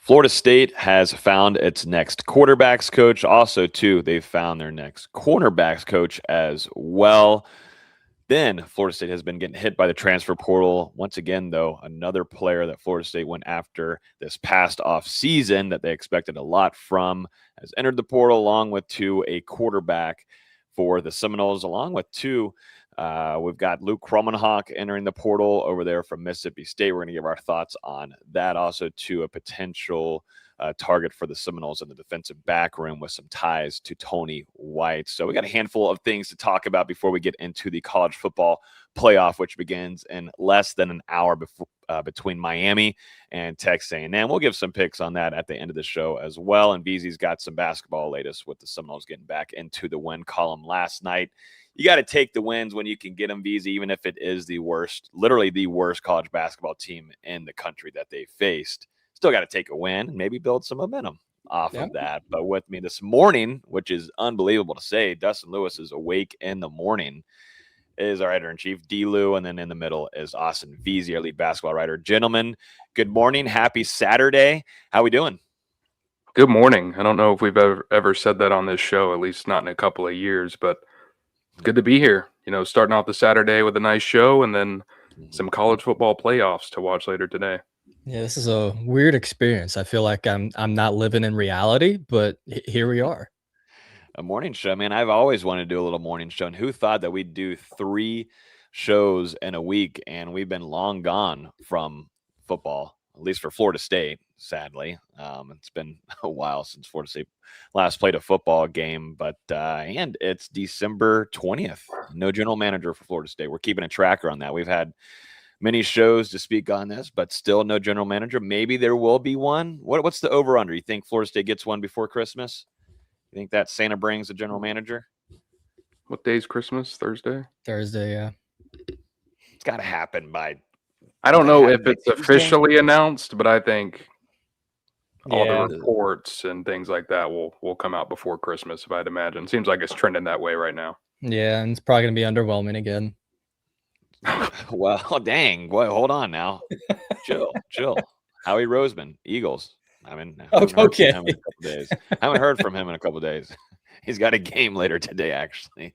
Florida State has found its next quarterbacks coach. Also, too, they've found their next cornerbacks coach as well. Then Florida State has been getting hit by the transfer portal. Once again, though, another player that Florida State went after this past offseason that they expected a lot from has entered the portal, along with a quarterback for the Seminoles, along with we've got Luke Kromenhoek entering the portal over there from Mississippi State. We're going to give our thoughts on that. Also, a potential target for the Seminoles in the defensive back room with some ties to Tony White. So we got a handful of things to talk about before we get into the college football playoff, which begins in less than an hour between Miami and Texas A&M. We'll give some picks on that at the end of the show as well. And VZ's got some basketball latest with the Seminoles getting back into the win column last night. You got to take the wins when you can get them, VZ, even if it is literally the worst college basketball team in the country that they faced. Still got to take a win and maybe build some momentum off of that. But with me this morning, which is unbelievable to say, Dustin Lewis is awake in the morning, is our editor-in-chief, D-Lou, and then in the middle is Austin VZ, our lead basketball writer. Gentlemen, good morning. Happy Saturday. How we doing? Good morning. I don't know if we've ever said that on this show, at least not in a couple of years, but good to be here. Starting off the Saturday with a nice show and then some college football playoffs to watch later today. Yeah, this is a weird experience. I feel like I'm not living in reality, but here we are. A morning show, man. I've always wanted to do a little morning show. And who thought that we'd do 3 shows in a week? And we've been long gone from football, at least for Florida State, sadly. It's been a while since Florida State last played a football game, but and it's December 20th. No general manager for Florida State. We're keeping a tracker on that. We've had many shows to speak on this, but still no general manager. Maybe there will be one. What's the over-under? You think Florida State gets one before Christmas? You think that Santa brings a general manager? What day is Christmas? Thursday? Thursday, yeah. It's got to happen by... I don't know if it's officially announced, but I think all the reports and things like that will come out before Christmas, if I'd imagine. Seems like it's trending that way right now. Yeah, and it's probably going to be underwhelming again. Well, dang. Boy, hold on now. Chill. Howie Roseman, Eagles. Okay. Haven't heard from him in a couple of days. He's got a game later today, actually,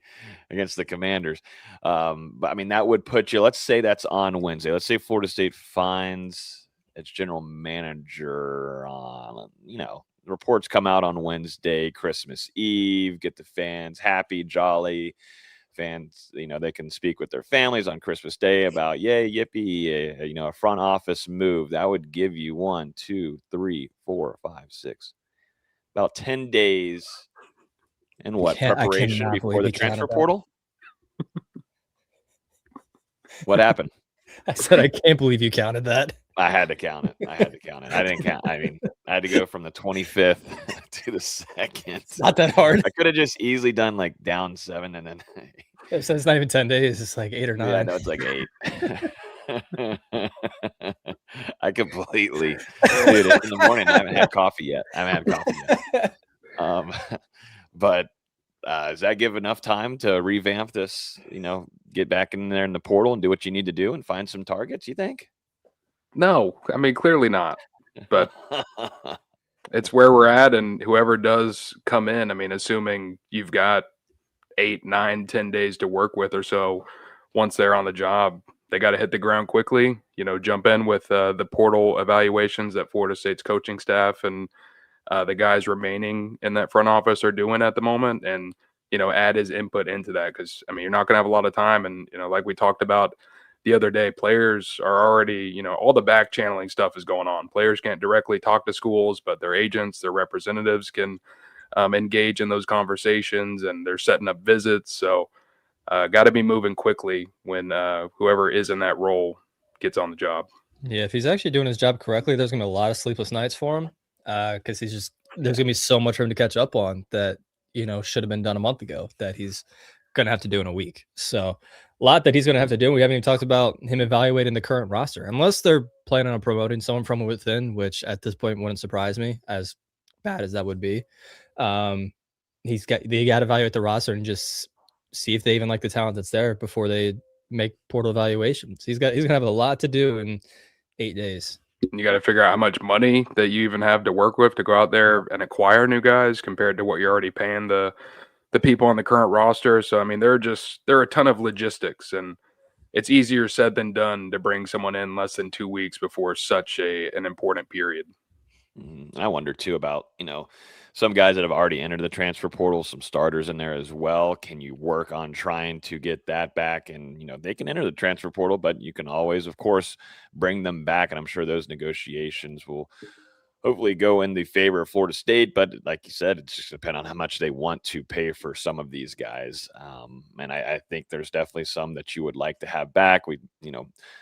against the Commanders. But that would put you, let's say that's on Wednesday. Let's say Florida State finds its general manager on, reports come out on Wednesday, Christmas Eve, get the fans happy, jolly. Fans, they can speak with their families on Christmas Day about, yay, yippee, a front office move. That would give you 1, 2, 3, 4, 5, 6, about 10 days in preparation before the transfer portal? What happened? I said, I can't believe you counted that. I had to count it. I didn't count. I had to go from the 25th to the 2nd. It's not that hard. I could have just easily done down 7 and then. So it's not even 10 days. It's 8 or 9. Yeah, no, it's 8. I completely, dude. It's in the morning. I haven't had coffee yet. But does that give enough time to revamp this? Get back in there in the portal and do what you need to do and find some targets. You think? No, clearly not. But it's where we're at, and whoever does come in, assuming you've got 8, 9, 10 days to work with or so, once they're on the job, they got to hit the ground quickly, jump in with the portal evaluations that Florida State's coaching staff and the guys remaining in that front office are doing at the moment, and, add his input into that. Because, you're not going to have a lot of time. And, like we talked about the other day, players are already, all the back channeling stuff is going on. Players can't directly talk to schools, but their agents, their representatives can engage in those conversations, and they're setting up visits. So got to be moving quickly when whoever is in that role gets on the job. Yeah, if he's actually doing his job correctly, there's going to be a lot of sleepless nights for him because there's going to be so much for him to catch up on that, should have been done a month ago that he's going to have to do in a week. So a lot that he's going to have to do. We haven't even talked about him evaluating the current roster, unless they're planning on promoting someone from within, which at this point wouldn't surprise me, as bad as that would be. They got to evaluate the roster and just see if they even like the talent that's there before they make portal evaluations. He's going to have a lot to do in 8 days. And you got to figure out how much money that you even have to work with to go out there and acquire new guys compared to what you're already paying the people on the current roster. So I mean, there are a ton of logistics, and it's easier said than done to bring someone in less than 2 weeks before such an important period. I wonder too about, some guys that have already entered the transfer portal, some starters in there as well. Can you work on trying to get that back? And, they can enter the transfer portal, but you can always, of course, bring them back. And I'm sure those negotiations will hopefully go in the favor of Florida State. But like you said, it's just depend on how much they want to pay for some of these guys. And I think there's definitely some that you would like to have back. We,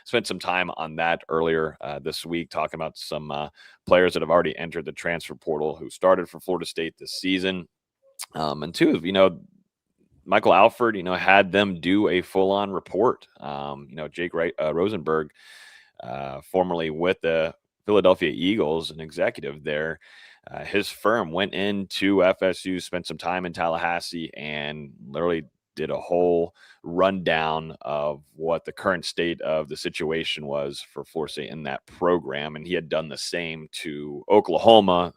spent some time on that earlier this week, talking about some players that have already entered the transfer portal who started for Florida State this season. And two, Michael Alford, had them do a full-on report. Jake Rosenberg, formerly with the Philadelphia Eagles, an executive there, his firm went into FSU, spent some time in Tallahassee, and literally did a whole rundown of what the current state of the situation was for Florida State in that program. And he had done the same to Oklahoma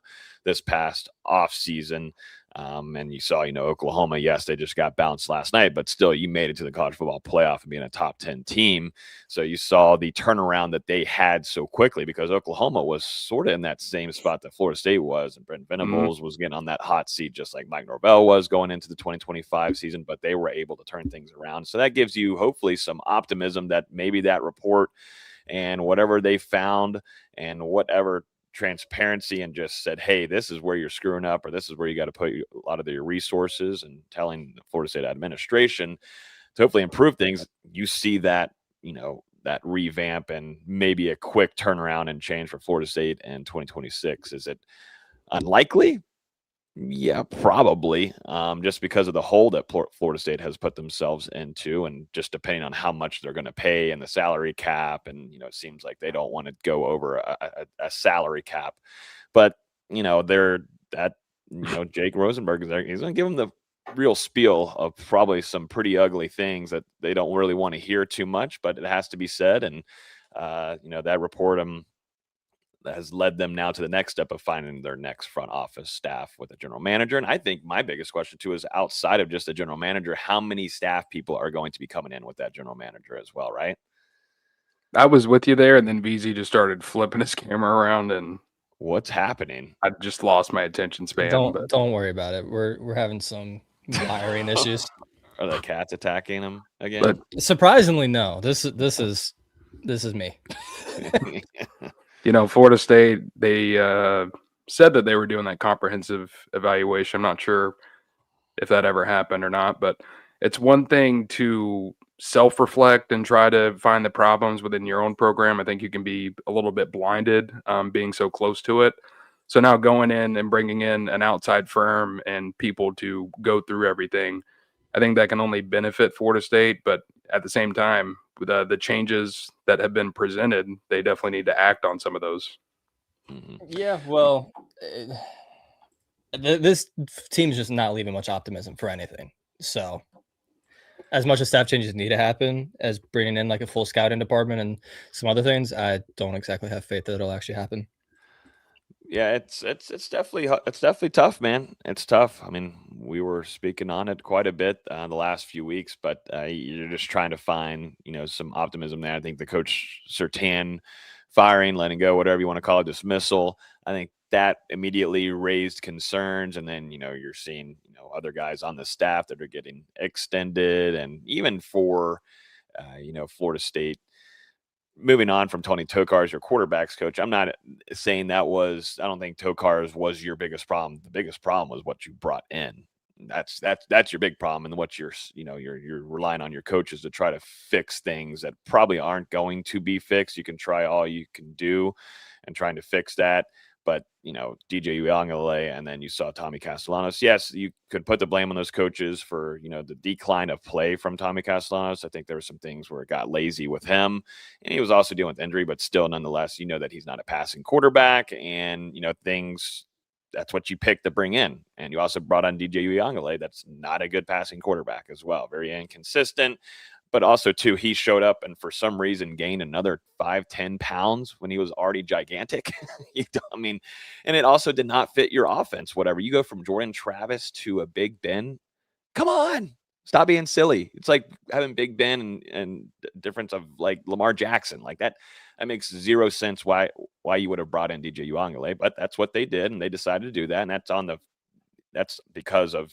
this past offseason. And you saw, Oklahoma, yes, they just got bounced last night, but still you made it to the college football playoff and being a top 10 team. So you saw the turnaround that they had so quickly, because Oklahoma was sort of in that same spot that Florida State was. And Brent Venables was getting on that hot seat, just like Mike Norvell was going into the 2025 season, but they were able to turn things around. So that gives you hopefully some optimism that maybe that report and whatever they found and whatever transparency and just said, hey, this is where you're screwing up, or this is where you got to put a lot of your resources, and telling the Florida State administration to hopefully improve things. You see that, that revamp and maybe a quick turnaround and change for Florida State in 2026. Is it unlikely? Yeah, probably. Just because of the hole that Florida State has put themselves into, and just depending on how much they're going to pay and the salary cap. And, it seems like they don't want to go over a salary cap. But, Jake Rosenberg is there. He's going to give them the real spiel of probably some pretty ugly things that they don't really want to hear too much, but it has to be said. And, that report that has led them now to the next step of finding their next front office staff with a general manager. And I think my biggest question too is, outside of just the general manager, how many staff people are going to be coming in with that general manager as well, right? I was with you there, and then VZ just started flipping his camera around, and what's happening? I just lost my attention span. Don't worry about it. We're having some wiring issues. Are the cats attacking him again? But surprisingly, no. This is me. Florida State, they said that they were doing that comprehensive evaluation. I'm not sure if that ever happened or not, but it's one thing to self-reflect and try to find the problems within your own program. I think you can be a little bit blinded being so close to it. So now going in and bringing in an outside firm and people to go through everything, I think that can only benefit Florida State. But at the same time, the changes that have been presented, they definitely need to act on some of those. Yeah, well, this team's just not leaving much optimism for anything. So as much as staff changes need to happen as bringing in like a full scouting department and some other things, I don't exactly have faith that it'll actually happen. Yeah, it's definitely tough, man. It's tough. I mean, we were speaking on it quite a bit the last few weeks, but you're just trying to find, some optimism there. I think the coach Surtain firing, letting go, whatever you want to call it, dismissal, I think that immediately raised concerns. And then, you're seeing, other guys on the staff that are getting extended, and even for, Florida State, moving on from Tony Tokar as your quarterbacks coach. I'm not saying I don't think Tokar's was your biggest problem. The biggest problem was what you brought in. That's your big problem, and what you're relying on your coaches to try to fix things that probably aren't going to be fixed. You can try all you can do and trying to fix that. But, DJ Uiagalelei, and then you saw Tommy Castellanos. Yes, you could put the blame on those coaches for, the decline of play from Tommy Castellanos. I think there were some things where it got lazy with him, and he was also dealing with injury, but still, nonetheless, that he's not a passing quarterback, and, that's what you picked to bring in. And you also brought on DJ Uiagalelei. That's not a good passing quarterback as well. Very inconsistent. but also too, he showed up and for some reason gained another 5-10 pounds when he was already gigantic. I mean, and it also did not fit your offense. Whatever, you go from Jordan Travis to a Big Ben. Come on, stop being silly. It's like having Big Ben and difference of like Lamar Jackson. Like that makes zero sense why you would have brought in DJ Uiagalelei, but that's what they did, and they decided to do that, and that's because of,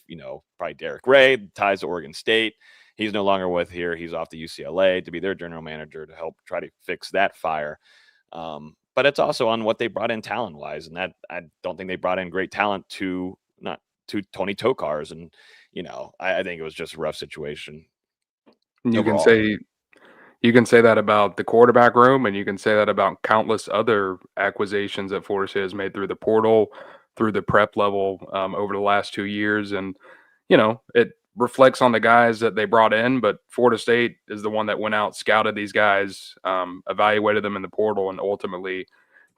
probably Derek Ray, ties to Oregon State. He's no longer with here. He's off to UCLA to be their general manager to help try to fix that fire. But it's also on what they brought in talent-wise, and that I don't think they brought in great talent to Tony Tokars, and I think it was just a rough situation. You can say that about the quarterback room, and you can say that about countless other acquisitions that Florida State has made through the portal, through the prep level over the last 2 years. And, it reflects on the guys that they brought in, but Florida State is the one that went out, scouted these guys, evaluated them in the portal, and ultimately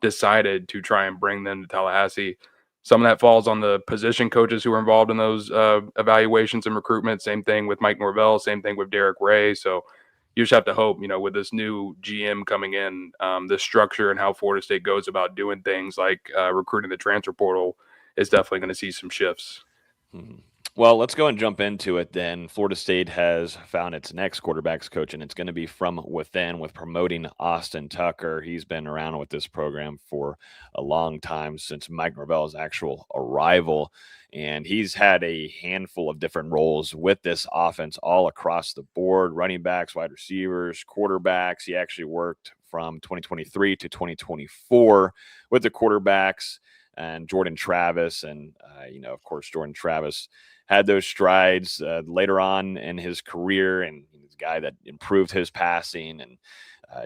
decided to try and bring them to Tallahassee. Some of that falls on the position coaches who were involved in those evaluations and recruitment. Same thing with Mike Norvell, same thing with Derek Ray. So you just have to hope, with this new GM coming in, the structure and how Florida State goes about doing things like recruiting the transfer portal is definitely going to see some shifts. Mm-hmm. Well, let's go and jump into it then. Florida State has found its next quarterbacks coach, and it's going to be from within with promoting Austin Tucker. He's been around with this program for a long time, since Mike Norvell's actual arrival, and he's had a handful of different roles with this offense all across the board: running backs, wide receivers, quarterbacks. He actually worked from 2023 to 2024 with the quarterbacks and Jordan Travis. And, of course, Jordan Travis had those strides later on in his career, and he's a guy that improved his passing, and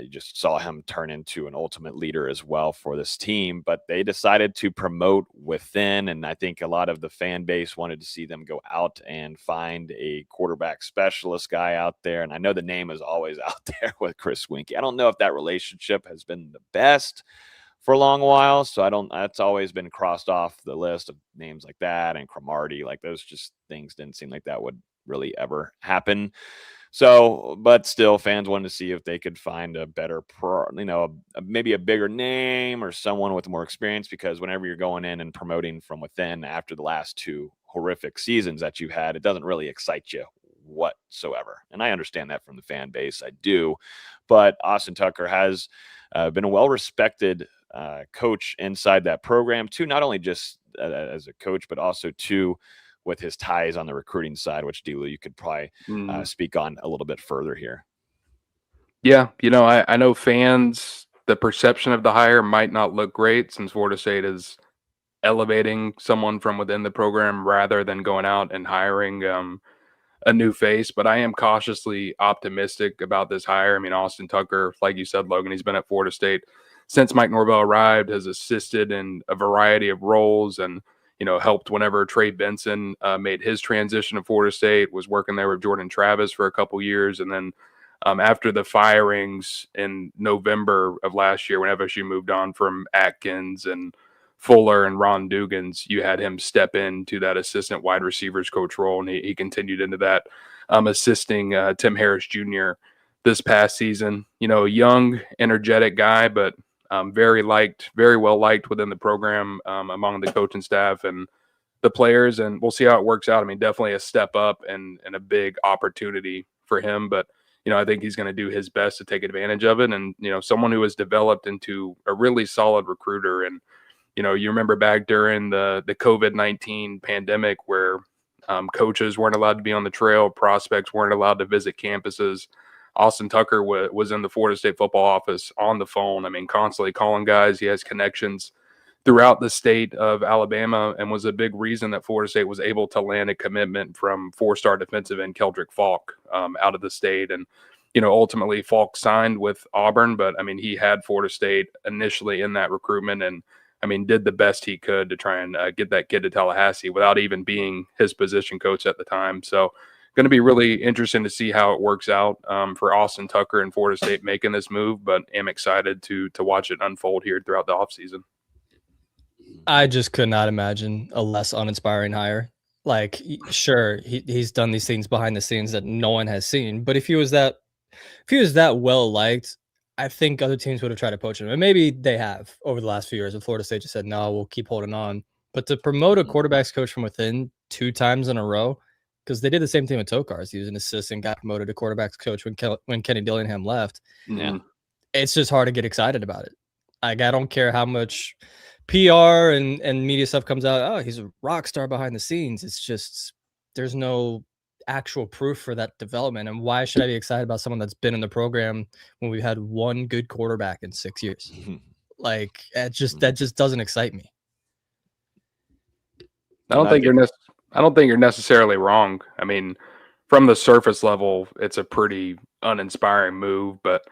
you just saw him turn into an ultimate leader as well for this team. But they decided to promote within, and I think a lot of the fan base wanted to see them go out and find a quarterback specialist guy out there. And I know the name is always out there with Chris Winkie. I don't know if that relationship has been the best for a long while, so that's always been crossed off the list of names like that, and Cromartie, like those just things didn't seem like that would really ever happen. So, but still, fans wanted to see if they could find a better maybe a bigger name or someone with more experience, because whenever you're going in and promoting from within after the last 2 horrific seasons that you've had, it doesn't really excite you whatsoever. And I understand that from the fan base, I do. But Austin Tucker has been a well-respected coach inside that program too, not only just as a coach, but also too with his ties on the recruiting side, which Dilo, you could probably speak on a little bit further here. Yeah, I know fans, the perception of the hire might not look great, since Florida State is elevating someone from within the program rather than going out and hiring a new face. But I am cautiously optimistic about this hire. I mean, Austin Tucker, like you said, Logan, he's been at Florida State since Mike Norvell arrived, has assisted in a variety of roles, and helped whenever Trey Benson made his transition to Florida State, was working there with Jordan Travis for a couple years. And then after the firings in November of last year, when FSU moved on from Atkins and Fuller and Ron Dugans, you had him step into that assistant wide receivers coach role, and he continued into that, assisting Tim Harris Jr. this past season. A young, energetic guy, but very well liked within the program, among the coaching staff and the players. And we'll see how it works out. I mean, definitely a step up and a big opportunity for him. But, I think he's going to do his best to take advantage of it. And, someone who has developed into a really solid recruiter. And, you remember back during the COVID-19 pandemic where coaches weren't allowed to be on the trail, prospects weren't allowed to visit campuses. Austin Tucker was in the Florida State football office on the phone. I mean, constantly calling guys. He has connections throughout the state of Alabama, and was a big reason that Florida State was able to land a commitment from 4-star defensive end Keldrick Falk out of the state. And, ultimately Falk signed with Auburn, but I mean, he had Florida State initially in that recruitment, and I mean, did the best he could to try and get that kid to Tallahassee without even being his position coach at the time. So, going to be really interesting to see how it works out for Austin Tucker and Florida State making this move, but am excited to watch it unfold here throughout the offseason. I just could not imagine a less uninspiring hire. Like, sure, he's done these things behind the scenes that no one has seen, but if he was that if he was that well liked, I think other teams would have tried to poach him, and maybe they have over the last few years. And Florida State just said, "No, we'll keep holding on." But to promote a quarterbacks coach from within 2 times in a row, because they did the same thing with Tokars. He was an assistant, got promoted to quarterbacks coach when Kenny Dillingham left. Yeah. It's just hard to get excited about it. Like, I don't care how much PR and media stuff comes out. Oh, he's a rock star behind the scenes. It's just there's no actual proof for that development. And why should I be excited about someone that's been in the program when we've had one good quarterback in 6 years? Like, that just doesn't excite me. I don't think you're necessarily wrong. I mean, from the surface level, it's a pretty uninspiring move, but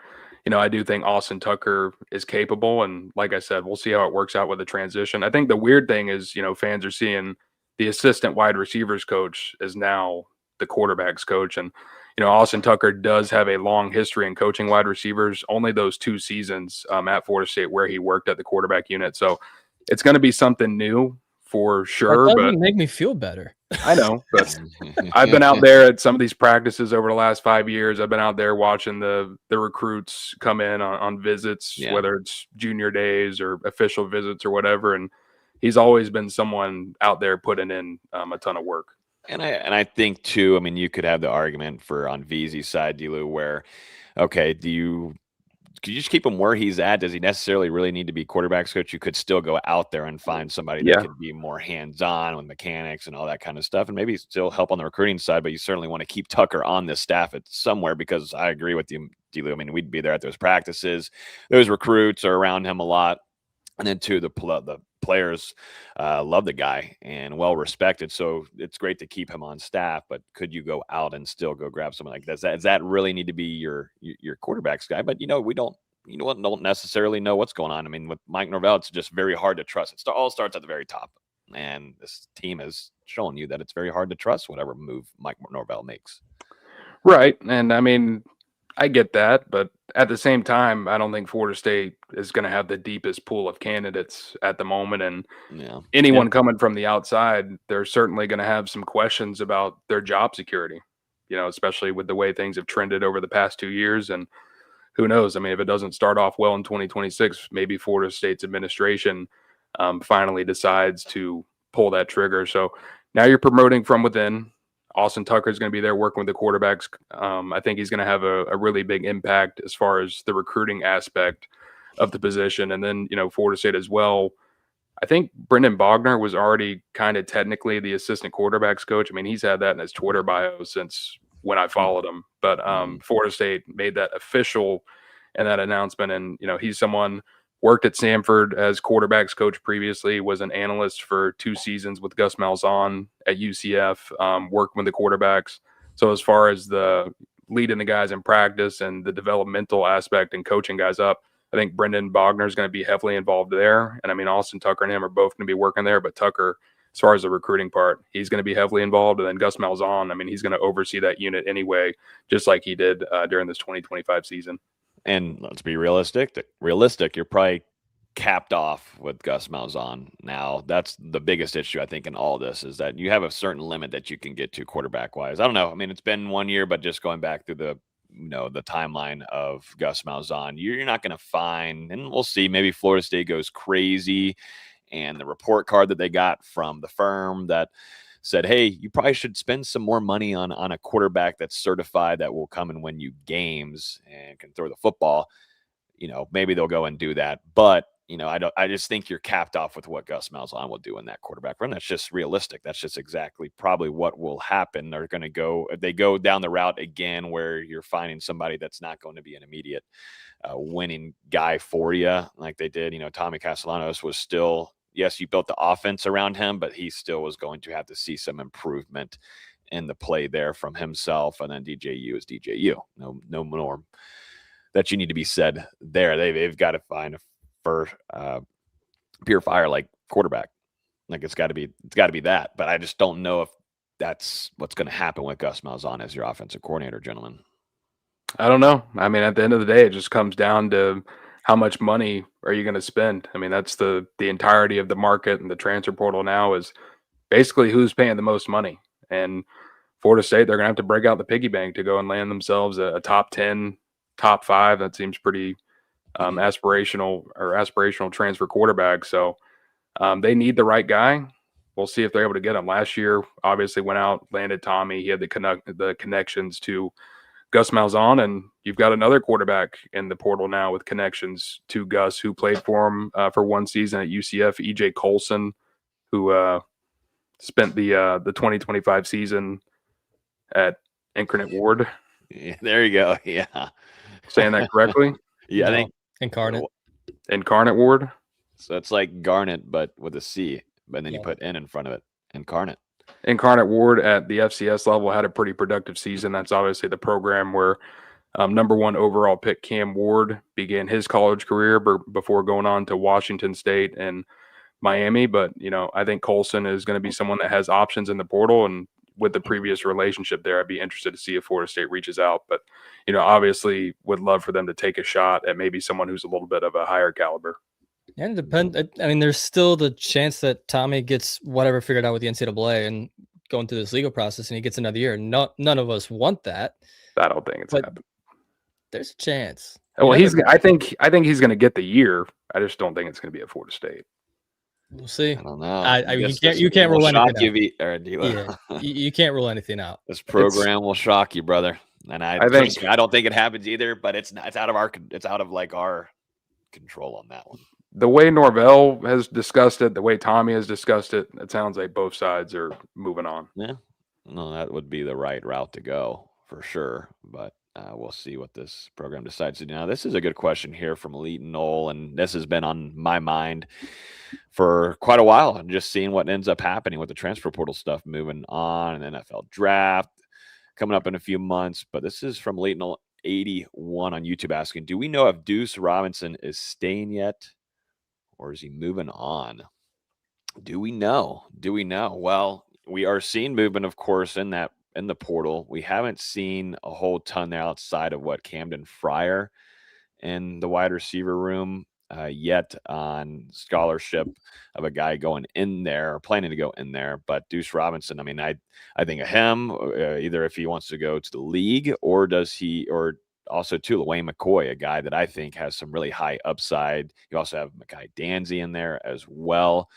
I do think Austin Tucker is capable, and like I said, we'll see how it works out with the transition. I think the weird thing is, fans are seeing the assistant wide receivers coach is now the quarterbacks coach, and Austin Tucker does have a long history in coaching wide receivers. Only those 2 seasons at Florida State where he worked at the quarterback unit, so it's going to be something new for sure. That doesn't make me feel better. I know, but I've been out there at some of these practices over the last 5 years. I've been out there watching the recruits come in on visits, whether it's junior days or official visits or whatever. And he's always been someone out there putting in a ton of work. And I think too, I mean, you could have the argument for on VZ's side, Delu, where, okay, could you just keep him where he's at? Does he necessarily really need to be quarterbacks coach? You could still go out there and find somebody that could be more hands-on with mechanics and all that kind of stuff, and maybe still help on the recruiting side. But you certainly want to keep Tucker on this staff at somewhere, because I agree with you, Delu. I mean, we'd be there at those practices. Those recruits are around him a lot. And then too, the players love the guy and well respected. So it's great to keep him on staff. But could you go out and still go grab someone like that? Does that really need to be your quarterbacks guy? But we don't necessarily know what's going on. I mean, with Mike Norvell, it's just very hard to trust. It all starts at the very top, and this team has shown you that it's very hard to trust whatever move Mike Norvell makes. Right, and I mean, I get that, but at the same time, I don't think Florida State is going to have the deepest pool of candidates at the moment. And anyone coming from the outside, they're certainly going to have some questions about their job security, especially with the way things have trended over the past 2 years. And who knows? I mean, if it doesn't start off well in 2026, maybe Florida State's administration finally decides to pull that trigger. So now you're promoting from within. Austin Tucker is going to be there working with the quarterbacks. I think he's going to have a really big impact as far as the recruiting aspect of the position. And then, Florida State as well. I think Brendan Bogner was already kind of technically the assistant quarterbacks coach. I mean, he's had that in his Twitter bio since when I followed him. But Florida State made that official in that announcement. And, he's someone worked at Samford as quarterbacks coach previously, was an analyst for 2 seasons with Gus Malzahn at UCF, worked with the quarterbacks. So as far as the leading the guys in practice and the developmental aspect and coaching guys up, I think Brendan Bogner is going to be heavily involved there. And I mean, Austin Tucker and him are both going to be working there, but Tucker, as far as the recruiting part, he's going to be heavily involved. And then Gus Malzahn, I mean, he's going to oversee that unit anyway, just like he did during this 2025 season. And let's be realistic. You're probably capped off with Gus Malzahn now. That's the biggest issue, I think, in all this, is that you have a certain limit that you can get to quarterback wise. I don't know. I mean, it's been 1 year, but just going back through the timeline of Gus Malzahn, you're not going to find, and we'll see, maybe Florida State goes crazy, and the report card that they got from the firm that said, hey, you probably should spend some more money on a quarterback that's certified that will come and win you games and can throw the football. Maybe they'll go and do that. But, I just think you're capped off with what Gus Malzahn will do in that quarterback run. That's just realistic. That's just exactly probably what will happen. They're going to go, if they go down the route again where you're finding somebody that's not going to be an immediate winning guy for you like they did. Tommy Castellanos was still, yes, you built the offense around him, but he still was going to have to see some improvement in the play there from himself. And then DJU is DJU. No more that you need to be said there. They've got to find a pure fire like quarterback. Like it's got to be that. But I just don't know if that's what's going to happen with Gus Malzahn as your offensive coordinator, gentlemen. I don't know. I mean, at the end of the day, it just comes down to how much money are you going to spend? I mean, that's the entirety of the market, and the transfer portal now is basically who's paying the most money. And Florida State, they're going to have to break out the piggy bank to go and land themselves a top 10, top 5. That seems pretty aspirational transfer quarterback. So they need the right guy. We'll see if they're able to get him. Last year, obviously went out, landed Tommy. He had the connections to Gus Malzahn, and you've got another quarterback in the portal now with connections to Gus, who played for him for one season at UCF. EJ Colson, who spent the 2025 season at Incarnate Ward. Yeah, there you go. Yeah, saying that correctly? Yeah, I think Incarnate Ward. So it's like Garnet, but with a C, but then you put N in front of it. Incarnate Ward at the FCS level had a pretty productive season. That's obviously the program where number 1 overall pick Cam Ward began his college career before going on to Washington State and Miami. But, I think Colson is going to be someone that has options in the portal. And with the previous relationship there, I'd be interested to see if Florida State reaches out. But, obviously would love for them to take a shot at maybe someone who's a little bit of a higher caliber. And there's still the chance that Tommy gets whatever figured out with the NCAA and going through this legal process, and he gets another year. None of us want that. I don't think it's happening. There's a chance. Well, I think he's going to get the year. I just don't think it's going to be at Florida State. We'll see. I don't know. I mean, you can't rule anything out. You can't rule anything out. This program will shock you, brother. And I don't think it happens either. But it's out of our control on that one. The way Norvell has discussed it, the way Tommy has discussed it, it sounds like both sides are moving on. Yeah, no, that would be the right route to go for sure. But we'll see what this program decides to do. Now, this is a good question here from Elite Nole, and this has been on my mind for quite a while. And just seeing what ends up happening with the transfer portal stuff moving on, and NFL draft coming up in a few months. But this is from Elite Nole 81 on YouTube asking, do we know if Deuce Robinson is staying yet? Or is he moving on? Do we know? Well, we are seeing movement, of course, in the portal. We haven't seen a whole ton there outside of what Camden Fryer in the wide receiver room yet on scholarship of a guy going in there or planning to go in there. But Deuce Robinson, I mean, I think of him either if he wants to go to the league or also, too, Wayne McCoy, a guy that I think has some really high upside. You also have Makai Danzy in there as well.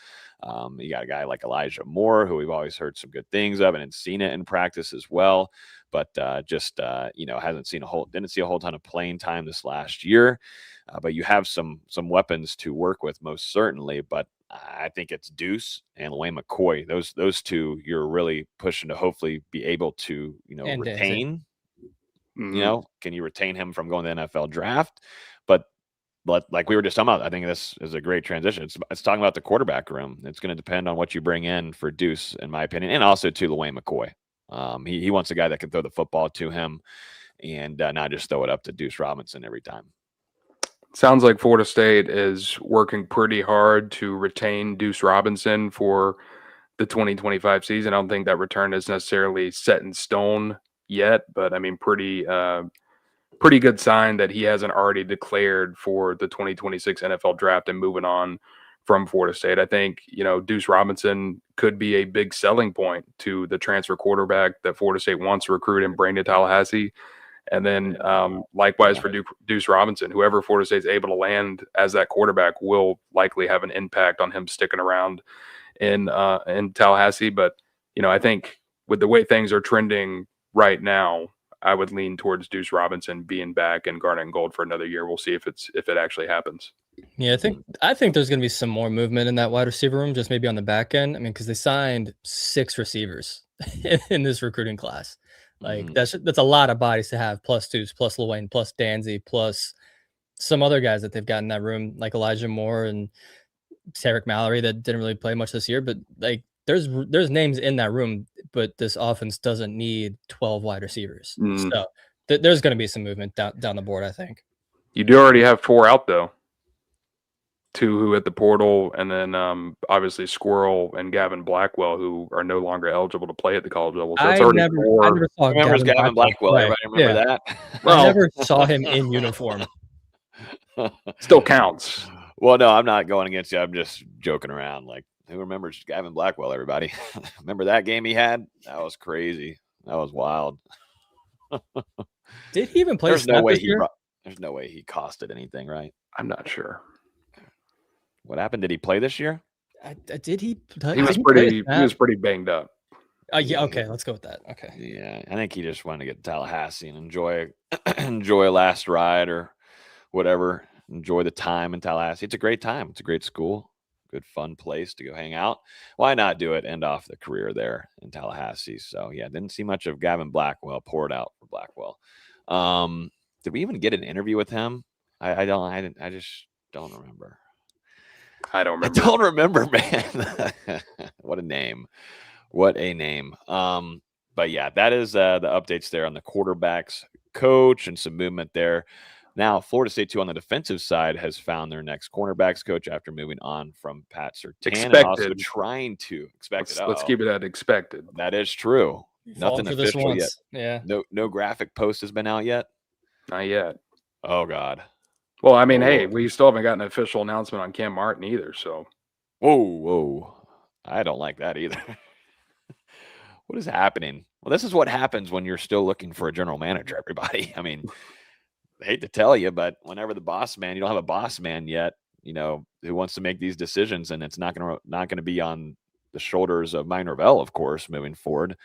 You got a guy like Elijah Moore, who we've always heard some good things of and seen it in practice as well. But didn't see a whole ton of playing time this last year. But you have some weapons to work with, most certainly. But I think it's Deuce and Wayne McCoy. Those two you're really pushing to hopefully be able to retain. Mm-hmm. Can you retain him from going to the NFL draft? But like we were just talking about, I think this is a great transition. It's talking about the quarterback room. It's going to depend on what you bring in for Deuce, in my opinion, and also to Wayne McCoy. He wants a guy that can throw the football to him and not just throw it up to Deuce Robinson every time. Sounds like Florida State is working pretty hard to retain Deuce Robinson for the 2025 season. I don't think that return is necessarily set in stone yet, but I mean, pretty good sign that he hasn't already declared for the 2026 NFL draft and moving on from Florida State. I think, Deuce Robinson could be a big selling point to the transfer quarterback that Florida State wants to recruit in Brandon Tallahassee. And then likewise for Deuce Robinson, whoever Florida State's able to land as that quarterback will likely have an impact on him sticking around in Tallahassee. But, I think with the way things are trending right now, I would lean towards Deuce Robinson being back in Garnet and Gold for another year. We'll see if it actually happens. Yeah, I think there's going to be some more movement in that wide receiver room, just maybe on the back end. I mean, because they signed 6 receivers in this recruiting class. Like that's a lot of bodies to have, plus Deuce, plus Lil Wayne, plus Danzy, plus some other guys that they've got in that room, like Elijah Moore and Tarek Mallory that didn't really play much this year, but like there's names in that room, but this offense doesn't need 12 wide receivers. So there's going to be some movement down the board, I think. You do already have 4 out, though. 2 who hit the portal, and then obviously Squirrel and Gavin Blackwell, who are no longer eligible to play at the college level. So that's already 4. I never saw Gavin Blackwell. Right. Everybody remember that? Well, I never saw him in uniform. Still counts. Well, no, I'm not going against you. I'm just joking around. Like, who remembers Gavin Blackwell, everybody? Remember that game he had? That was crazy. That was wild. Did he even play There's no snap way this year? there's no way he costed anything, right? I'm not sure. What happened? Did he play this year? Did he? He was pretty banged up. Yeah. Okay. Let's go with that. Okay. Yeah, I think he just wanted to get to Tallahassee and enjoy enjoy last ride or whatever. Enjoy the time in Tallahassee. It's a great time. It's a great school. Good fun place to go hang out. Why not do it? End off the career there in Tallahassee. So yeah, didn't see much of Gavin Blackwell. Poured out for Blackwell. Did we even get an interview with him? I just don't remember. I don't remember. I don't remember, man. What a name. What a name. But yeah, that is the updates there on the quarterbacks coach and some movement there. Now, Florida State, too, on the defensive side, has found their next cornerbacks coach after moving on from Pat Surtain. And also trying to let's keep it at expected. That is true. Nothing official yet. Yeah. No graphic post has been out yet. Not yet. Oh God. Well, I mean, hey, we still haven't gotten an official announcement on Cam Martin either. So. Whoa. I don't like that either. What is happening? Well, this is what happens when you're still looking for a general manager, everybody. I mean, I hate to tell you, but whenever the boss man, you don't have a boss man yet, who wants to make these decisions, and it's not going to be on the shoulders of Mike Norvell, of course, moving forward.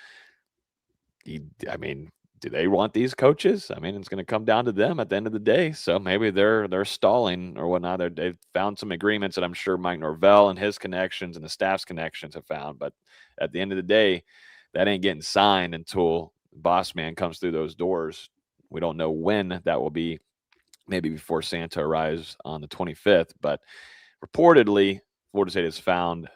Do they want these coaches? I mean, it's going to come down to them at the end of the day. So maybe they're stalling or whatnot. They've found some agreements that I'm sure Mike Norvell and his connections and the staff's connections have found. But at the end of the day, that ain't getting signed until boss man comes through those doors. We don't know when that will be, maybe before Santa arrives on the 25th. But reportedly, Florida State has found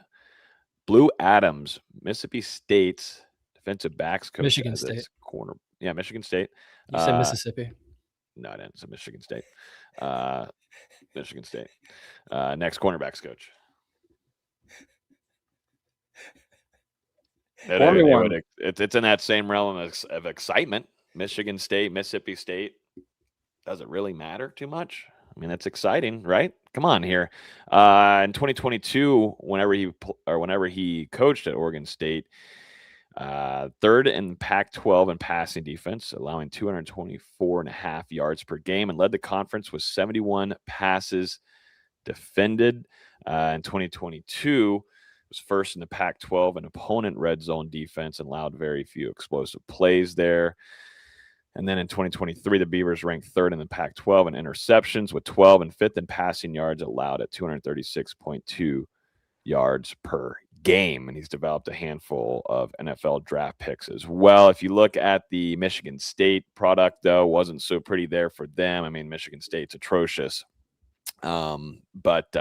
Blue Adams, Mississippi State's defensive backs coach. Michigan State. Corner. Yeah, Michigan State. You said Mississippi. No, I didn't. So Michigan State. Michigan State. Next cornerbacks coach. It's in that same realm of excitement. Michigan State, Mississippi State. Does it really matter too much? I mean, that's exciting, right? Come on here. In 2022, whenever he coached at Oregon State, third in Pac-12 in passing defense, allowing 224.5 yards per game, and led the conference with 71 passes defended. In 2022, was first in the Pac-12 in opponent red zone defense and allowed very few explosive plays there. And then in 2023, the Beavers ranked third in the Pac-12 in interceptions with 12 and fifth in passing yards, allowed at 236.2 yards per game. And he's developed a handful of NFL draft picks as well. If you look at the Michigan State product, though, wasn't so pretty there for them. I mean, Michigan State's atrocious. But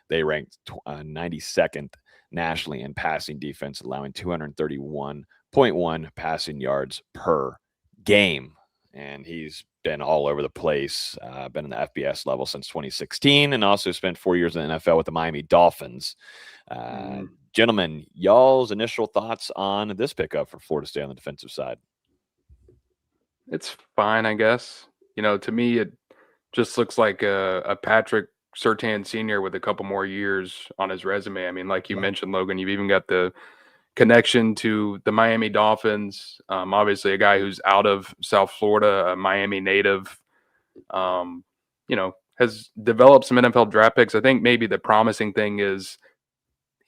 they ranked 92nd nationally in passing defense, allowing 231.1 passing yards per game. And he's been all over the place, been in the FBS level since 2016, and also spent 4 years in the NFL with the Miami Dolphins. Gentlemen, y'all's initial thoughts on this pickup for Florida State on the defensive side? It's fine, I guess. To me, it just looks like a Patrick Surtain Sr. with a couple more years on his resume. I mean, like you mentioned, Logan, you've even got the connection to the Miami Dolphins. Obviously, a guy who's out of South Florida, a Miami native, has developed some NFL draft picks. I think maybe the promising thing is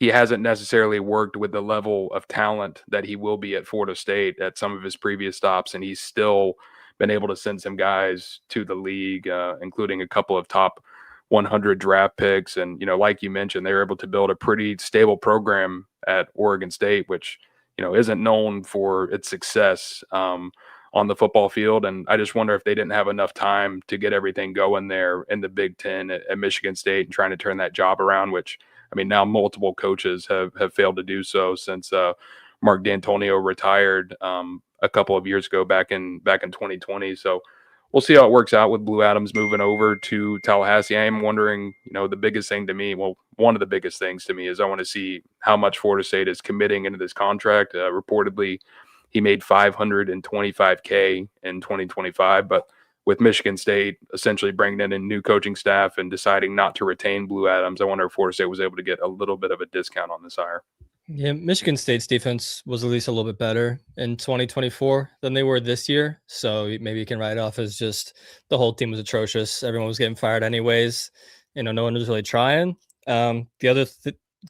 he hasn't necessarily worked with the level of talent that he will be at Florida State at some of his previous stops, and he's still been able to send some guys to the league, including a couple of top 100 draft picks. And, like you mentioned, they were able to build a pretty stable program at Oregon State, which, isn't known for its success on the football field. And I just wonder if they didn't have enough time to get everything going there in the Big Ten at Michigan State and trying to turn that job around, which, I mean, now multiple coaches have failed to do so since Mark D'Antonio retired a couple of years ago back in 2020. So we'll see how it works out with Blue Adams moving over to Tallahassee. I am wondering, the biggest thing to me, one of the biggest things to me is I want to see how much Florida State is committing into this contract. Reportedly, he made $525K in 2025, but with Michigan State essentially bringing in a new coaching staff and deciding not to retain Blue Adams, I wonder if Florida State was able to get a little bit of a discount on this hire. Yeah, Michigan State's defense was at least a little bit better in 2024 than they were this year. So maybe you can write it off as just the whole team was atrocious. Everyone was getting fired anyways. No one was really trying. The other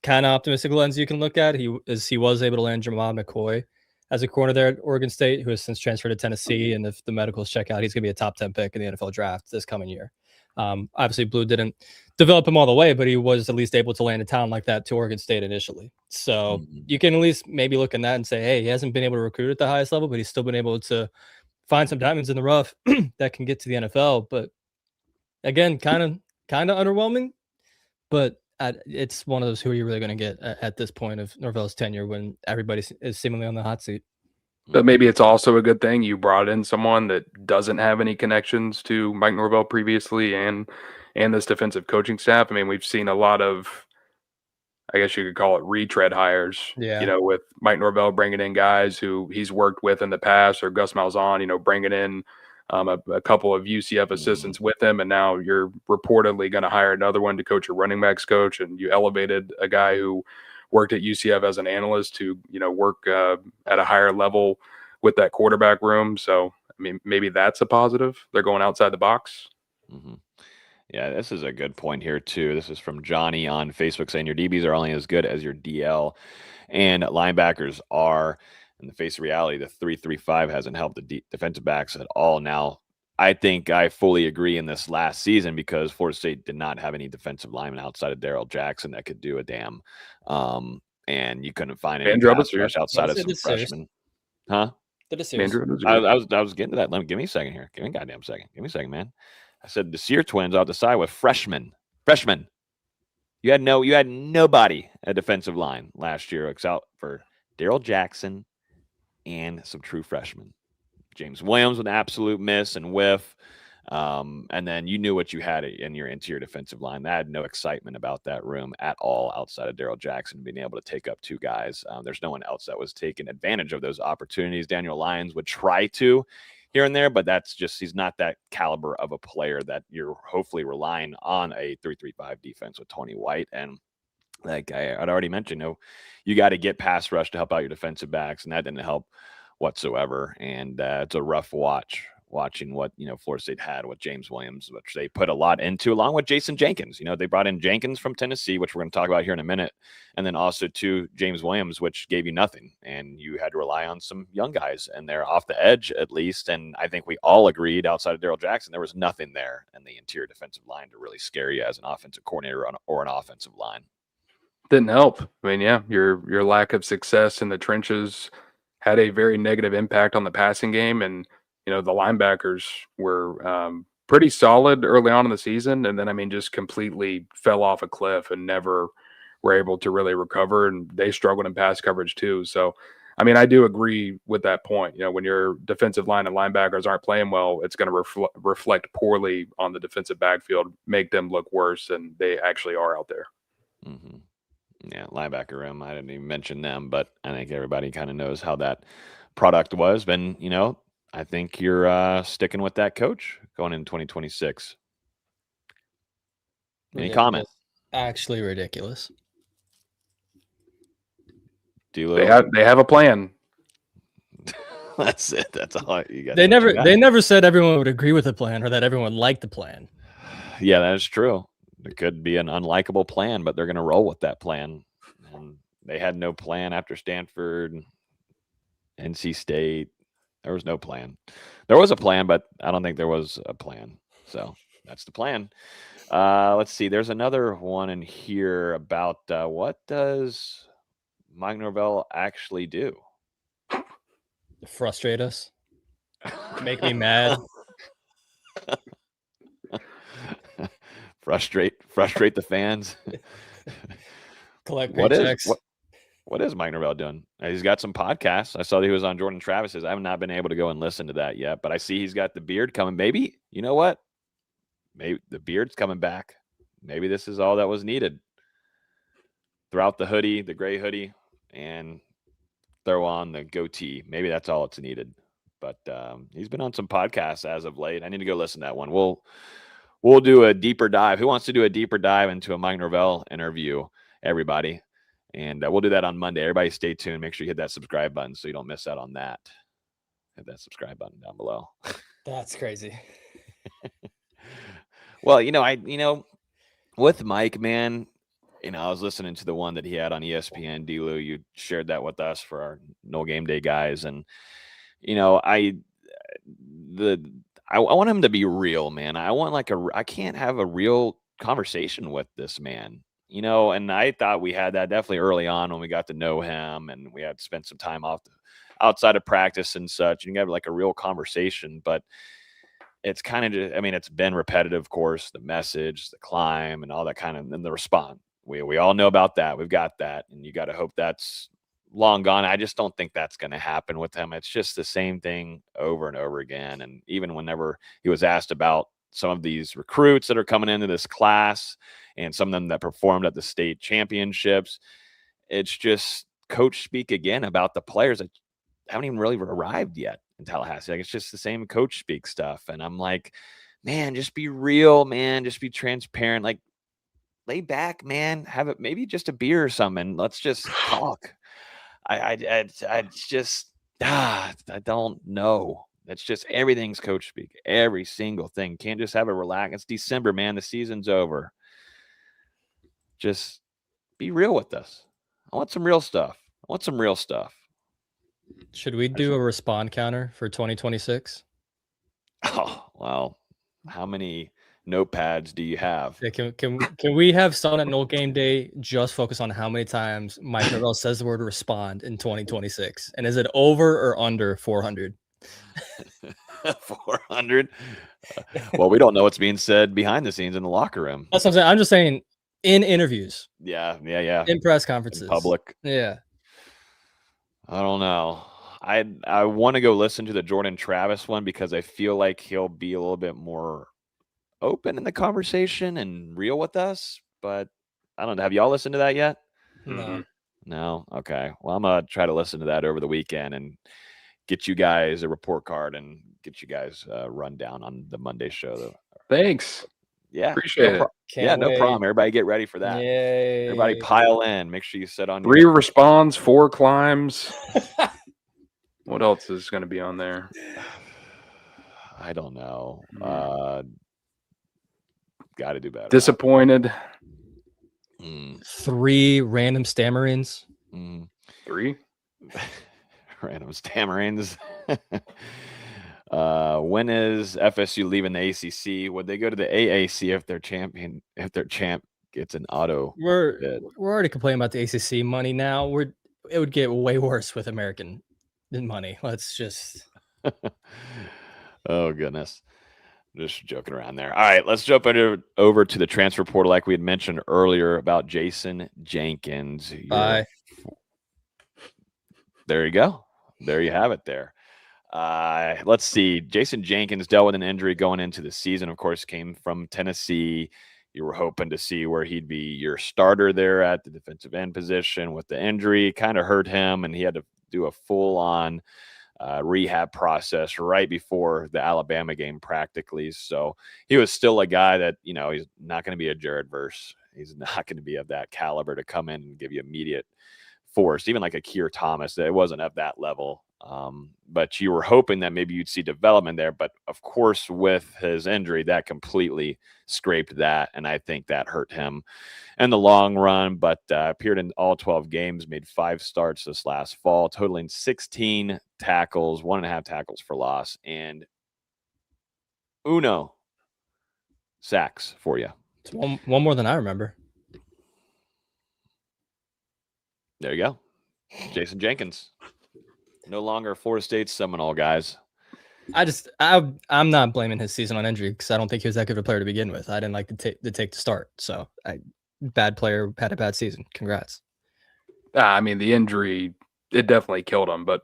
kind of optimistic lens you can look at he was able to land Jamal McCoy as a corner there at Oregon State, who has since transferred to Tennessee. And if the medicals check out, he's going to be a top 10 pick in the NFL draft this coming year. Obviously, Blue didn't develop him all the way, but he was at least able to land a talent like that to Oregon State initially. So you can at least maybe look at that and say, hey, he hasn't been able to recruit at the highest level, but he's still been able to find some diamonds in the rough that can get to the NFL. But again, kind of underwhelming. But it's one of those, who are you really going to get at this point of Norvell's tenure when everybody is seemingly on the hot seat? But maybe it's also a good thing you brought in someone that doesn't have any connections to Mike Norvell previously and this defensive coaching staff. I mean, we've seen a lot of, I guess you could call it retread hires, with Mike Norvell bringing in guys who he's worked with in the past, or Gus Malzahn, bringing in a couple of UCF assistants with him. And now you're reportedly going to hire another one to coach your running backs coach. And you elevated a guy who worked at UCF as an analyst to, work at a higher level with that quarterback room. So, I mean, maybe that's a positive. They're going outside the box. Mm-hmm. Yeah, this is a good point here, too. This is from Johnny on Facebook saying your DBs are only as good as your DL and linebackers are. In the face of reality, the 3-3-5 hasn't helped the defensive backs at all. Now, I think I fully agree in this last season because Florida State did not have any defensive linemen outside of Darrell Jackson that could do a damn. And you couldn't find any pass rush outside of some freshmen. Huh? I was getting to that. Give me a second here. Give me a goddamn second. Give me a second, man. I said the Sear twins out the side with freshmen. You had nobody at defensive line last year except for Darrell Jackson and some true freshmen. James Williams with an absolute miss and whiff. And then you knew what you had in your interior defensive line. That had no excitement about that room at all outside of Darrell Jackson being able to take up two guys. There's no one else that was taking advantage of those opportunities. Daniel Lyons would try to here and there, but that's just, he's not that caliber of a player that you're hopefully relying on a 3-3-5 defense with Tony White. And like I'd already mentioned, you got to get pass rush to help out your defensive backs, and that didn't help whatsoever. And it's a rough watching what Florida State had with James Williams, which they put a lot into, along with Jason Jenkins. They brought in Jenkins from Tennessee, which we're going to talk about here in a minute, and then also to James Williams, which gave you nothing, and you had to rely on some young guys, and they're off the edge at least. And I think we all agreed, outside of Darrell Jackson, there was nothing there in the interior defensive line to really scare you as an offensive coordinator or an offensive line. Didn't help. I mean, yeah, your lack of success in the trenches had a very negative impact on the passing game. And the linebackers were pretty solid early on in the season, and then just completely fell off a cliff and never were able to really recover. And they struggled in pass coverage too. So, I do agree with that point. When your defensive line and linebackers aren't playing well, it's going to reflect poorly on the defensive backfield, make them look worse than they actually are out there. Mm-hmm. Yeah, linebacker room. I didn't even mention them, but I think everybody kind of knows how that product was. But, I think you're sticking with that coach going into 2026. Any comment? Actually ridiculous. They have a plan. That's it. That's all you got. They never said everyone would agree with the plan or that everyone liked the plan. Yeah, that is true. It could be an unlikable plan, but they're going to roll with that plan. And they had no plan after Stanford, NC State. There was no plan. There was a plan, but I don't think there was a plan. So that's the plan. Let's see. There's another one in here about what does Mike Norvell actually do? Frustrate us. Make me mad. Frustrate the fans. Collect paychecks. What is Mike Norvell doing? He's got some podcasts. I saw that he was on Jordan Travis's. I have not been able to go and listen to that yet, but I see he's got the beard coming. Maybe, you know what? Maybe the beard's coming back. Maybe this is all that was needed. Throw out the hoodie, the gray hoodie, and throw on the goatee. Maybe that's all it's needed. But he's been on some podcasts as of late. I need to go listen to that one. We'll do a deeper dive. Who wants to do a deeper dive into a Mike Norvell interview, everybody? And we'll do that on Monday. Everybody stay tuned. Make sure you hit that subscribe button so you don't miss out on that. Hit that subscribe button down below. That's crazy. Well, with Mike, man, I was listening to the one that he had on ESPN. D-Lou, you shared that with us for our NoleGameday guys. And, I want him to be real, man. I can't have a real conversation with this man, and I thought we had that definitely early on when we got to know him and we had to spend some time outside of practice and such. And you have like a real conversation, but it's kind of just, it's been repetitive, of course, the message, the climb and all that kind of, and the response. We all know about that. We've got that. And you got to hope that's long gone. I just don't think that's going to happen with him. It's just the same thing over and over again. And even whenever he was asked about some of these recruits that are coming into this class and some of them that performed at the state championships, it's just coach speak again about the players that haven't even really arrived yet in Tallahassee. Like, it's just the same coach speak stuff. And I'm like, man, just be real, man. Just be transparent. Like, lay back, man. Have it maybe just a beer or something. Let's just talk. I don't know. It's just everything's coach speak. Every single thing. Can't just have it relax. It's December, man. The season's over. Just be real with us. I want some real stuff. Should we do a respond counter for 2026? Oh, well, how many notepads do you have? Yeah, can we have someone at NoleGameday just focus on how many times Mike Norvell says the word respond in 2026? And is it over or under 400? 400? Well, we don't know what's being said behind the scenes in the locker room. That's what I'm saying. I'm just saying in interviews. Yeah. In press conferences. In public. Yeah. I don't know. I want to go listen to the Jordan Travis one because I feel like he'll be a little bit more open in the conversation and real with us, but I don't know. Have y'all listened to that yet? No. Okay. Well, I'm gonna try to listen to that over the weekend and get you guys a report card and get you guys a rundown on the Monday show. Though. Thanks. Yeah, appreciate it. No problem. Everybody get ready for that. Yay. Everybody pile in. Make sure you sit on 3 responds, 4 climbs. What else is going to be on there? I don't know. Got to do better. Disappointed. 3 random stammerings. 3 random stammerings. When is FSU leaving the ACC? Would they go to the AAC if their champ gets an auto? We're already complaining about the ACC money now. It would get way worse with American money. Let's just. Oh goodness. Just joking around there. All right, let's jump over to the transfer portal like we had mentioned earlier about Jason Jenkins. Bye. There you go. There you have it there. Let's see. Jason Jenkins dealt with an injury going into the season. Of course, came from Tennessee. You were hoping to see where he'd be your starter there at the defensive end position. With the injury, kind of hurt him, and he had to do a full-on rehab process right before the Alabama game practically. So he was still a guy that, he's not going to be a Jared Verse. He's not going to be of that caliber to come in and give you immediate force, even like a Keir Thomas. It wasn't of that level. But you were hoping that maybe you'd see development there. But of course, with his injury, that completely scraped that. And I think that hurt him in the long run, but appeared in all 12 games, made 5 starts this last fall, totaling 16 tackles, 1.5 tackles for loss, and uno sacks for you. It's one more than I remember. There you go. Jason Jenkins. No longer Florida State Seminole, guys. I'm not blaming his season on injury because I don't think he was that good of a player to begin with. I didn't like to take the start. So bad player, had a bad season. Congrats. I mean, the injury, it definitely killed him. But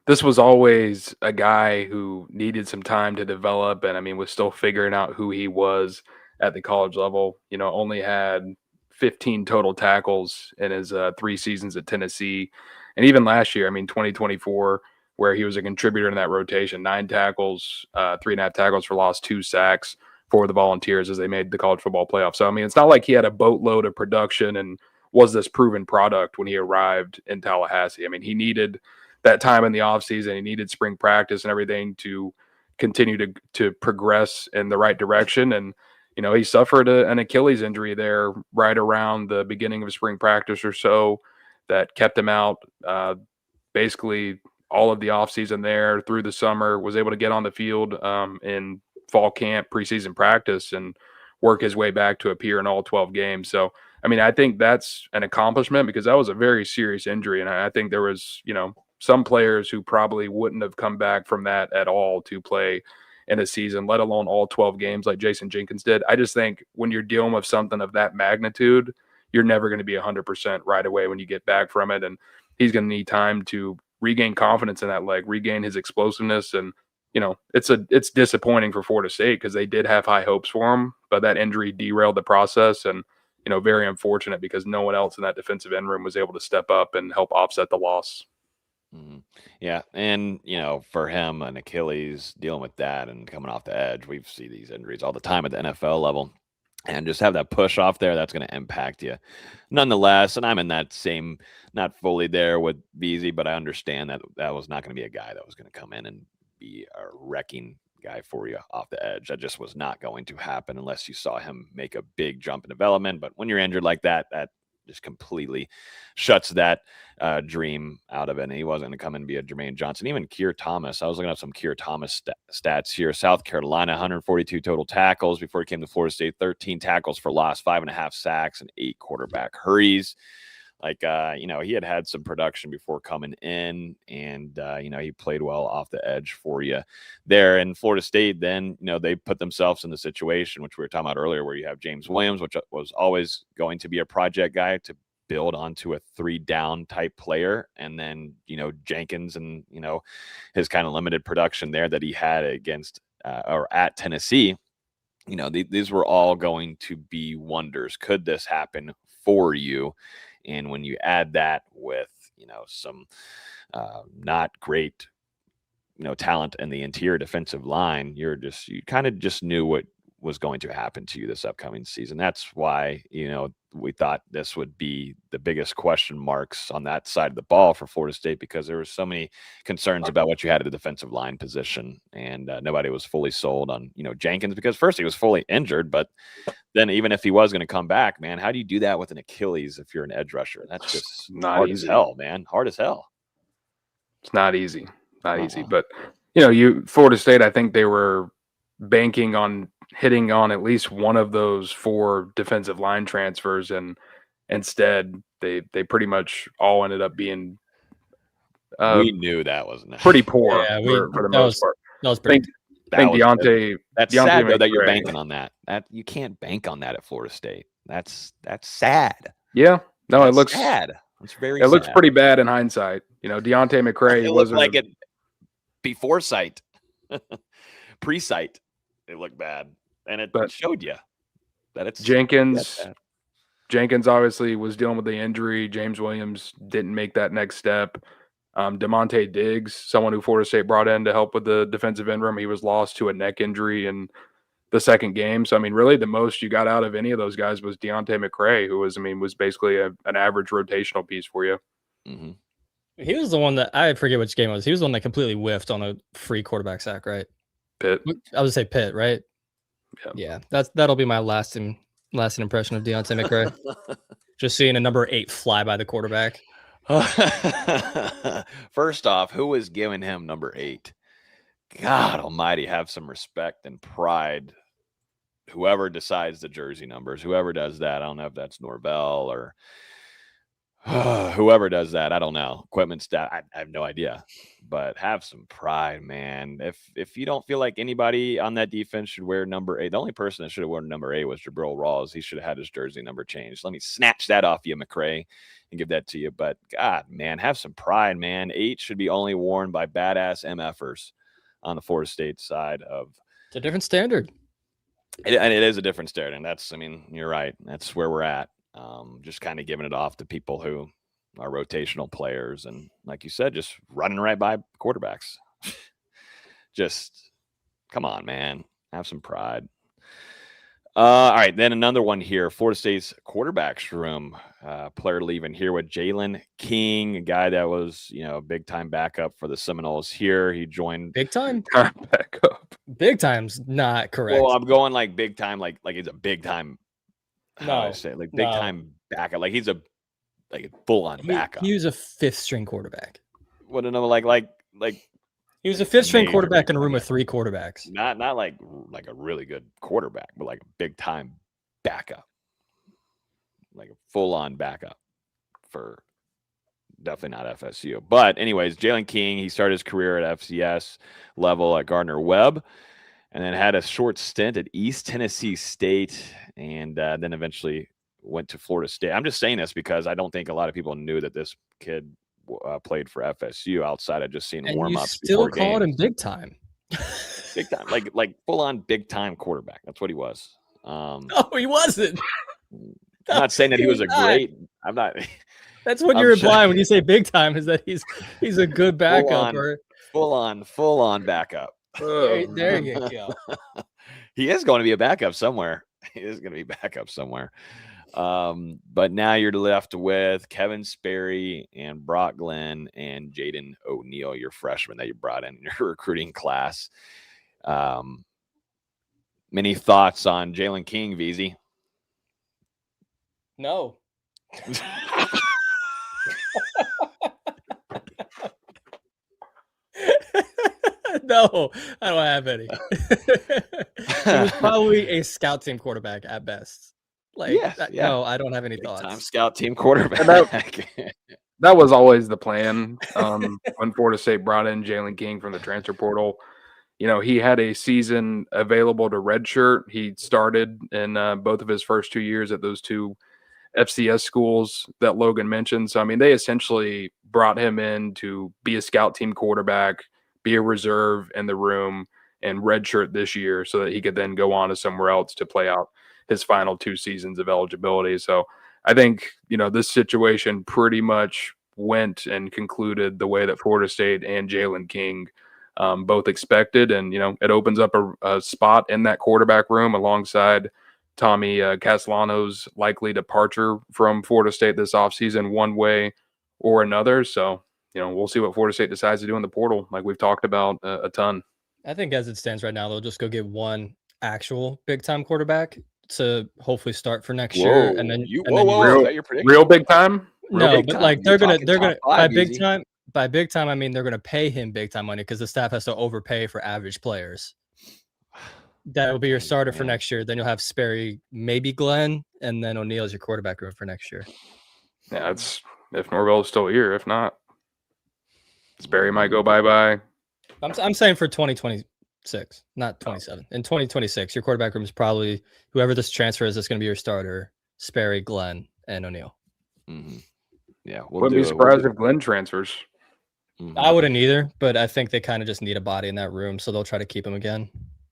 this was always a guy who needed some time to develop. And, was still figuring out who he was at the college level. Only had 15 total tackles in his 3 seasons at Tennessee. And even last year, 2024, where he was a contributor in that rotation, 9 tackles, 3.5 tackles for loss, 2 sacks for the Volunteers as they made the college football playoff. So, it's not like he had a boatload of production and was this proven product when he arrived in Tallahassee. I mean, he needed that time in the offseason. He needed spring practice and everything to continue to progress in the right direction. And, he suffered an Achilles injury there right around the beginning of spring practice or so that kept him out basically all of the offseason there through the summer, was able to get on the field in fall camp, preseason practice, and work his way back to appear in all 12 games. So, I mean, I think that's an accomplishment because that was a very serious injury. And I think there was, some players who probably wouldn't have come back from that at all to play in a season, let alone all 12 games like Jason Jenkins did. I just think when you're dealing with something of that magnitude, you're never going to be 100% right away when you get back from it. And he's going to need time to regain confidence in that leg, regain his explosiveness. And, it's disappointing for Florida State because they did have high hopes for him, but that injury derailed the process. And, very unfortunate because no one else in that defensive end room was able to step up and help offset the loss. Yeah. And, for him, an Achilles, dealing with that and coming off the edge, we see these injuries all the time at the NFL level. And just have that push off there, that's going to impact you. Nonetheless, and I'm in that same, not fully there with Beasley, but I understand that was not going to be a guy that was going to come in and be a wrecking guy for you off the edge. That just was not going to happen unless you saw him make a big jump in development. But when you're injured like that, that just completely shuts that dream out of it. And he wasn't going to come and be a Jermaine Johnson. Even Keir Thomas, I was looking up some Keir Thomas stats here. South Carolina, 142 total tackles before he came to Florida State, 13 tackles for loss, 5.5 sacks, and 8 quarterback hurries. Like, he had some production before coming in, and, he played well off the edge for you there. In Florida State, then, they put themselves in the situation, which we were talking about earlier, where you have James Williams, which was always going to be a project guy to build onto a 3-down type player. And then, Jenkins and, his kind of limited production there that he had against or at Tennessee, these were all going to be wonders. Could this happen for you? And when you add that with, some not great, talent in the interior defensive line, you kind of just knew what was going to happen to you this upcoming season. That's why, we thought this would be the biggest question marks on that side of the ball for Florida State, because there were so many concerns about what you had at the defensive line position. And nobody was fully sold on, Jenkins, because first he was fully injured, but then even if he was going to come back, man, how do you do that with an Achilles if you're an edge rusher? That's just not hard easy. As hell, man. Hard as hell. It's not easy. Not easy. But, Florida State, I think they were banking on hitting on at least one of those 4 defensive line transfers. And instead, they pretty much all ended up being we knew that wasn't pretty poor for the most part. That was pretty I think Deontay. That's Deontay sad, though, that you're McCray. banking on that. That you can't bank on that at Florida State. That's sad. Yeah, no, That's it looks sad. It's very. It looks pretty bad in hindsight. Deontay McCray. It looked like it before sight, pre-sight. It looked bad, and it showed you that it's Jenkins. Jenkins obviously was dealing with the injury. James Williams didn't make that next step. DeMonte Diggs, someone who Florida State brought in to help with the defensive end room, he was lost to a neck injury in the second game. So, really the most you got out of any of those guys was Deontay McCray, who was basically an average rotational piece for you. Mm-hmm. He was the one that, I forget which game it was. He was the one that completely whiffed on a free quarterback sack, right? Pitt. I would say Pitt, right? Yeah. That'll be my lasting impression of Deontay McCray. Just seeing a number 8 fly by the quarterback. First off, who was giving him number 8? God almighty, have some respect and pride. Whoever decides the jersey numbers, whoever does that, I don't know if that's Norvell or whoever does that, I don't know. Equipment staff, I have no idea. But have some pride, man. If you don't feel like anybody on that defense should wear number 8, the only person that should have worn number 8 was Jabril Rawls. He should have had his jersey number changed. Let me snatch that off you, McCray, and give that to you. But God, man, have some pride, man. 8 should be only worn by badass MFers on the Florida State side of. It's a different standard. And it is a different standard. And that's, you're right. That's where we're at. Just kind of giving it off to people who are rotational players. And like you said, just running right by quarterbacks. Just come on, man. Have some pride. All right. Then another one here. Florida State's quarterbacks room. player leaving here with Jalen King, a guy that was, a big time backup for the Seminoles here. He joined Big time? Backup. Big time's not correct. Well, I'm going like big time, like he's a big time. How do I No, say it? Like big no. time backup? Like he's a full on backup. He was a fifth string quarterback. What another like He was a fifth string major quarterback big in a room time of 3 quarterbacks. not like a really good quarterback, but like a big time backup, like a full on backup for definitely not FSU. But anyways, Jalen King, he started his career at FCS level at Gardner Webb, and then had a short stint at East Tennessee State, and then eventually went to Florida State. I'm just saying this because I don't think a lot of people knew that this kid played for FSU outside of just seeing And warm you ups. still called him big time. Big time, like full on big time quarterback. That's what he was. No, he wasn't. I'm not saying that he was a great. I'm not. That's what you're implying when you say big time, is that he's a good backup. Full on backup. There you go. He is going to be a backup somewhere. He is going to be backup somewhere. But now you're left with Kevin Sperry and Brock Glenn and Jaden O'Neal, your freshman that you brought in your recruiting class. Many thoughts on Jalen King, VZ? No. No, I don't have any. He was probably a scout team quarterback at best. No, I don't have any thoughts. Time scout team quarterback. That was always the plan when Florida State brought in Jalen King from the transfer portal. He had a season available to redshirt. He started in both of his first 2 years at those 2 FCS schools that Logan mentioned. So, they essentially brought him in to be a scout team quarterback, be a reserve in the room, and redshirt this year so that he could then go on to somewhere else to play out his final 2 seasons of eligibility. So I think, this situation pretty much went and concluded the way that Florida State and Jalen King both expected. And, it opens up a spot in that quarterback room alongside Tommy Castellano's likely departure from Florida State this offseason one way or another. So, we'll see what Florida State decides to do in the portal, like we've talked about a ton. I think as it stands right now, they'll just go get one actual big-time quarterback to hopefully start for next year. And then is that your prediction? Real big time? No, but like they're gonna by big time, I mean they're gonna pay him big time money because the staff has to overpay for average players. That will be your starter for next year. Then you'll have Sperry, maybe Glenn, and then O'Neal is your quarterback room for next year. Yeah, it's if Norvell is still here. If not, Sperry might go bye-bye. I'm saying for 2026, not 27. In 2026, your quarterback room is probably whoever this transfer is that's going to be your starter, Sperry, Glenn, and O'Neal. Mm-hmm. Yeah. Wouldn't be surprised if Glenn transfers. Mm-hmm. I wouldn't either, but I think they kind of just need a body in that room, so they'll try to keep him again.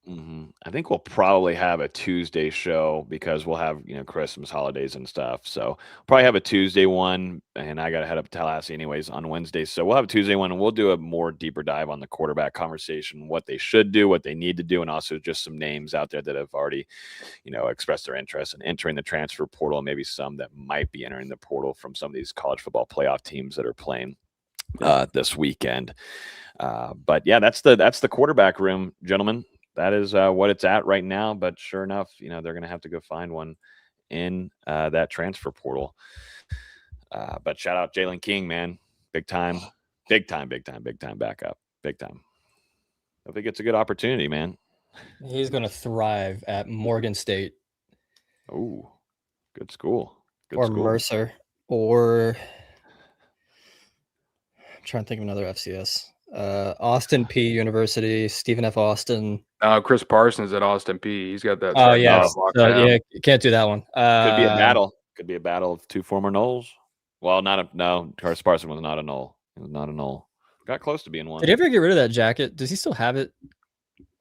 Mm-hmm. I think we'll probably have a Tuesday show because we'll have, Christmas holidays and stuff. So probably have a Tuesday one, and I got to head up to Tallahassee anyways on Wednesday. So we'll have a Tuesday one, and we'll do a more deeper dive on the quarterback conversation, what they should do, what they need to do, and also just some names out there that have already, expressed their interest in entering the transfer portal, and maybe some that might be entering the portal from some of these college football playoff teams that are playing this weekend. But yeah, that's the quarterback room, gentlemen. That is what it's at right now. But sure enough, they're going to have to go find one in that transfer portal. But shout out Jalen King, man. Big time backup. Big time. I think it's a good opportunity, man. He's going to thrive at Morgan State. Oh, good school. Or Mercer. Or I'm trying to think of another FCS. Austin P University, Stephen F. Austin. Chris Parsons at Austin P. He's got that. Oh yeah, yeah, you can't do that one. Could be a battle. Could be a battle of 2 former Noles. Well, Chris Parsons was not a Nole. He was not a Nole. Got close to being one. Did he ever get rid of that jacket? Does he still have it?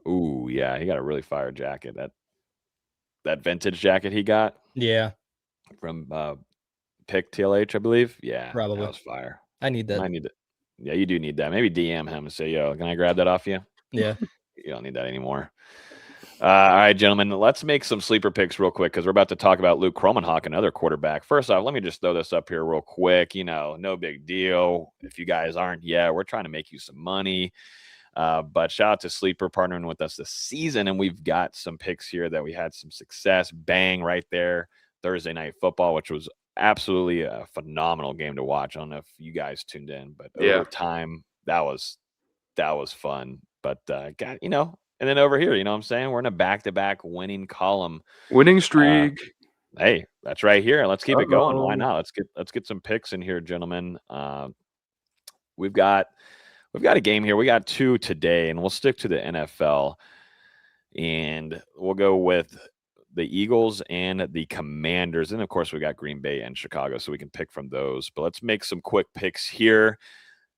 Ooh, yeah, he got a really fire jacket. That vintage jacket he got. Yeah. From Pick TLH, I believe. Yeah, probably. That was fire. I need that. I need it. Yeah, you do need that. Maybe DM him and say, "Yo, can I grab that off you?" Yeah. You don't need that anymore. All right, gentlemen, let's make some sleeper picks real quick because we're about to talk about Luke Kromenhoek, another quarterback. First off, let me just throw this up here real quick. No big deal. If you guys aren't yet, we're trying to make you some money. But shout out to Sleeper partnering with us this season, and we've got some picks here that we had some success. Bang right there, Thursday Night Football, which was absolutely a phenomenal game to watch. I don't know if you guys tuned in, but over time, that was fun. But and then over here, you know what I'm saying? We're in a back-to-back winning column. Winning streak. Hey, that's right here. Let's keep it going. Why not? Let's get some picks in here, gentlemen. We've got a game here. We got 2 today, and we'll stick to the NFL. And we'll go with the Eagles and the Commanders. And, of course, we got Green Bay and Chicago, so we can pick from those. But let's make some quick picks here.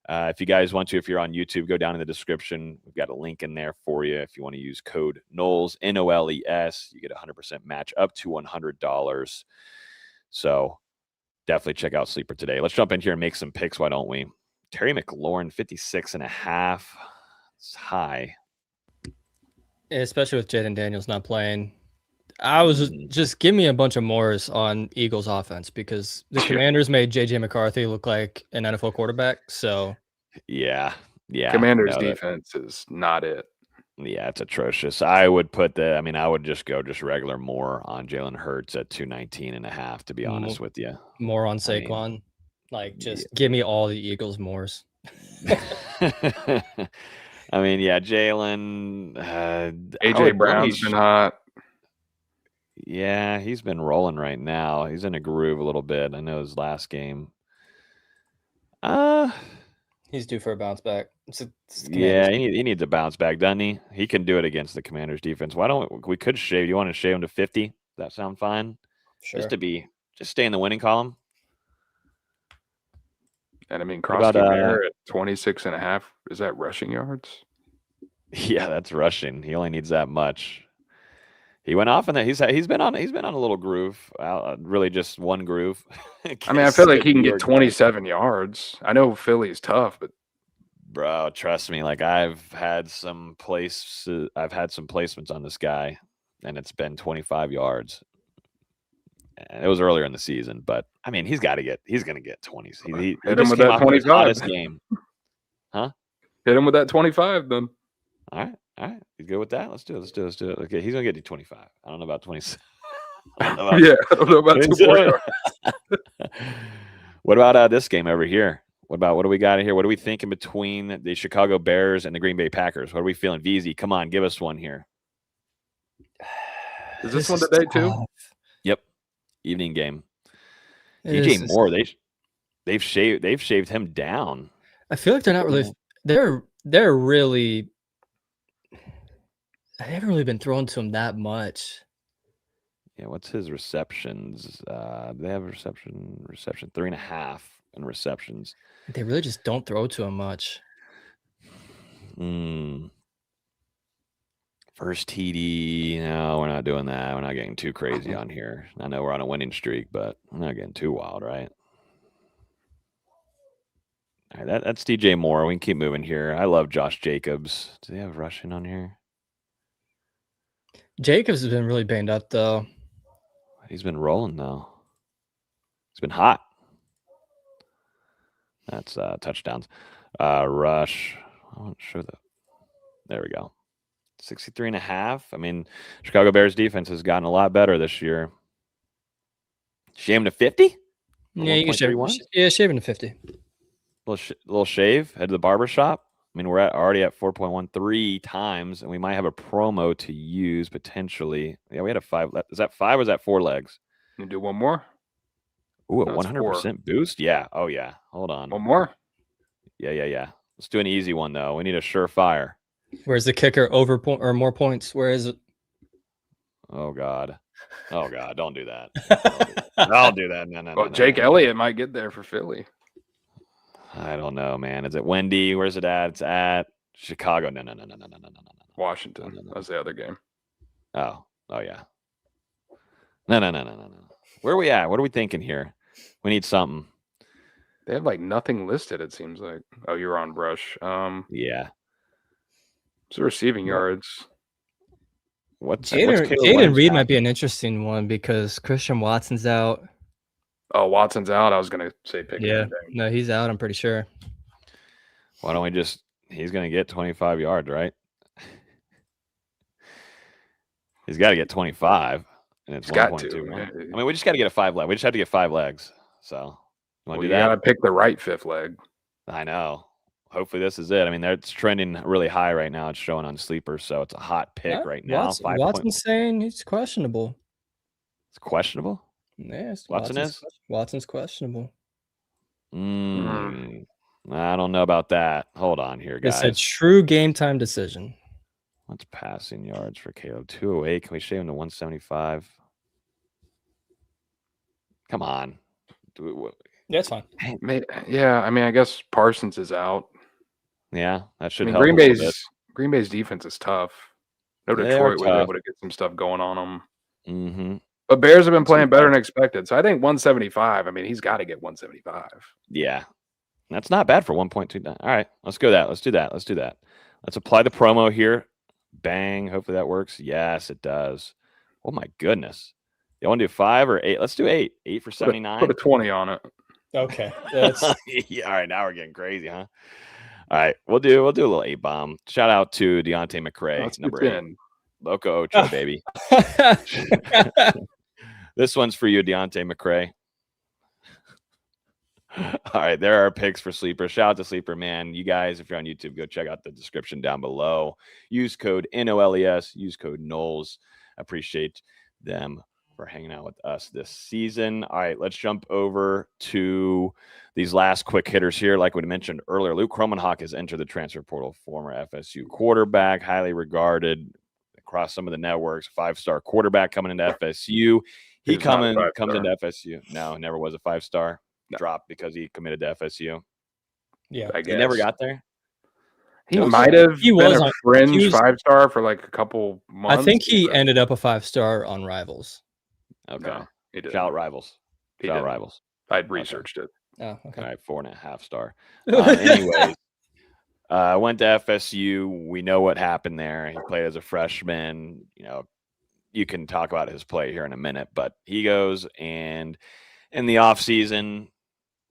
If you guys want to, if you're on YouTube, go down in the description. We've got a link in there for you. If you want to use code NOLES, NOLES, you get a 100% match up to $100. So definitely check out Sleeper today. Let's jump in here and make some picks. Why don't we? Terry McLaurin, 56.5. It's high. Especially with Jaden Daniels not playing. I was just give me a bunch of mores on Eagles offense because the Commanders made JJ McCarthy look like an NFL quarterback. So yeah. Commanders defense is not it. Yeah, it's atrocious. I would just go regular more on Jalen Hurts at 219.5, to be honest with you. More on Saquon. Give me all the Eagles mores. Jalen. AJ Brown's been hot. Yeah, he's been rolling right now. He's in a groove a little bit. I know his last game. He's due for a bounce back. He needs a bounce back, doesn't he? He can do it against the Commanders defense. Why don't we could shave? You want to shave him to 50? Does that sound fine? Sure. Just stay in the winning column. And Krosky Bear at 26.5. Is that rushing yards? Yeah, that's rushing. He only needs that much. He went off in that. He's been on a little groove. Really, just one groove. I feel like he can get 27 yards. I know Philly's tough, but bro, trust me. I've had some placements on this guy, and it's been 25 yards. And it was earlier in the season, but he's going to get 20s. He hit him with that 25 game, huh? Hit him with that 25 then. All right. You good with that? Let's do it. Okay, he's gonna get you 25. I don't know about 26. I don't know about 2 more yards. What about this game over here? What do we got here? What are we thinking between the Chicago Bears and the Green Bay Packers? What are we feeling? VZ, come on, give us one here. Is this one today too? Yep. Evening game. DJ Moore, they've shaved him down. I feel like they're not really. They're really. I haven't really been thrown to him that much. Yeah, what's his receptions? They have reception 3.5 in receptions. They really just don't throw to him much. First TD. No, we're not doing that. We're not getting too crazy on here. I know we're on a winning streak, but we're not getting too wild, right? All right, that's DJ Moore. We can keep moving here. I love Josh Jacobs. Do they have rushing on here? Jacobs has been really banged up, though. He's been rolling, though. He's been hot. That's touchdowns. Rush. I want to show that. There we go. 63.5. Chicago Bears defense has gotten a lot better this year. Shave him to 50? Yeah, you can shave him to 50. Little shave. Head to the barber shop. We're already at 4.13 times, and we might have a promo to use potentially. Yeah, we had a 5. Is that 5 or is that 4 legs? You do one more? Ooh, a 100% boost? Yeah. Oh, yeah. Hold on. One more? Yeah. Let's do an easy one, though. We need a surefire. Where's the kicker? Over point or more points? Where is it? Oh, God. Don't do that. I'll do that. No. Jake Elliott might get there for Philly. I don't know, man. Is it Wendy? Where's it at? It's at Chicago. No. Washington. That's the other game. Oh yeah. No. Where are we at? What are we thinking here? We need something. They have nothing listed, it seems like. Oh, you're on Brush. Yeah. So receiving yards. what's Jaden Caleb Williams Reed at? might be an interesting one because Christian Watson's out. Oh, Watson's out. I was gonna say pick Yeah, him. no, he's out. I'm pretty sure. Why don't we just? He's going to get 25 yards, right? He's got to get 25, and it's He's got 1.21. to. I mean, we just got to get a 5 leg. We just have to get 5 legs. So, you want to do You that? gotta pick the right fifth leg. I know. Hopefully, this is it. I mean, it's trending really high right now. It's showing on Sleeper, so it's a hot pick right now. Watson's saying he's questionable. It's questionable. Yes, Watson's questionable. I don't know about that. Hold on here, guys. It's a true game time decision. What's passing yards for Caleb? 208. Can we shave him to 175? Come on. Yeah, it's fine. Yeah, I mean, I guess Parsons is out. Yeah, that should I mean, help. Green Bay's defense is tough. No, They Detroit are was able to get some stuff going on them. Mm-hmm. But Bears have been playing better than expected. So I think 175. I mean, he's got to get 175. Yeah. That's not bad for 1.29. All right, let's go that. Let's do that. Let's apply the promo here. Bang. Hopefully that works. Yes, it does. Oh, my goodness. You want to do 5 or 8? Let's do 8. 8 for 79. Put a 20 on it. Okay. Yeah, all right, now we're getting crazy, huh? All right, we'll do a little 8-bomb. Shout out to Deontay McCray, number 8. Loco Ocho, baby. This one's for you, Deontay McCray. All right, there are picks for Sleeper. Shout out to Sleeper, man. You guys, if you're on YouTube, go check out the description down below. Use code NOLES. Use code NOLES. I appreciate them for hanging out with us this season. All right, let's jump over to these last quick hitters here. Like we mentioned earlier, Luke Kromenhoek has entered the transfer portal. Former FSU quarterback, highly regarded across some of the networks. 5-star quarterback coming into FSU. He comes into FSU. No, never was a 5-star. No. Dropped because he committed to FSU. Yeah, he never got there. He might have been a fringe 5-star for like a couple months. I think he ended up a 5-star on Rivals. Okay. No, he did. Shout Rivals. Shout Rivals. I'd researched it. Oh, okay. All right, 4.5-star. Anyways, went to FSU. We know what happened there. He played as a freshman. You know, you can talk about his play here in a minute, but he goes and in the offseason,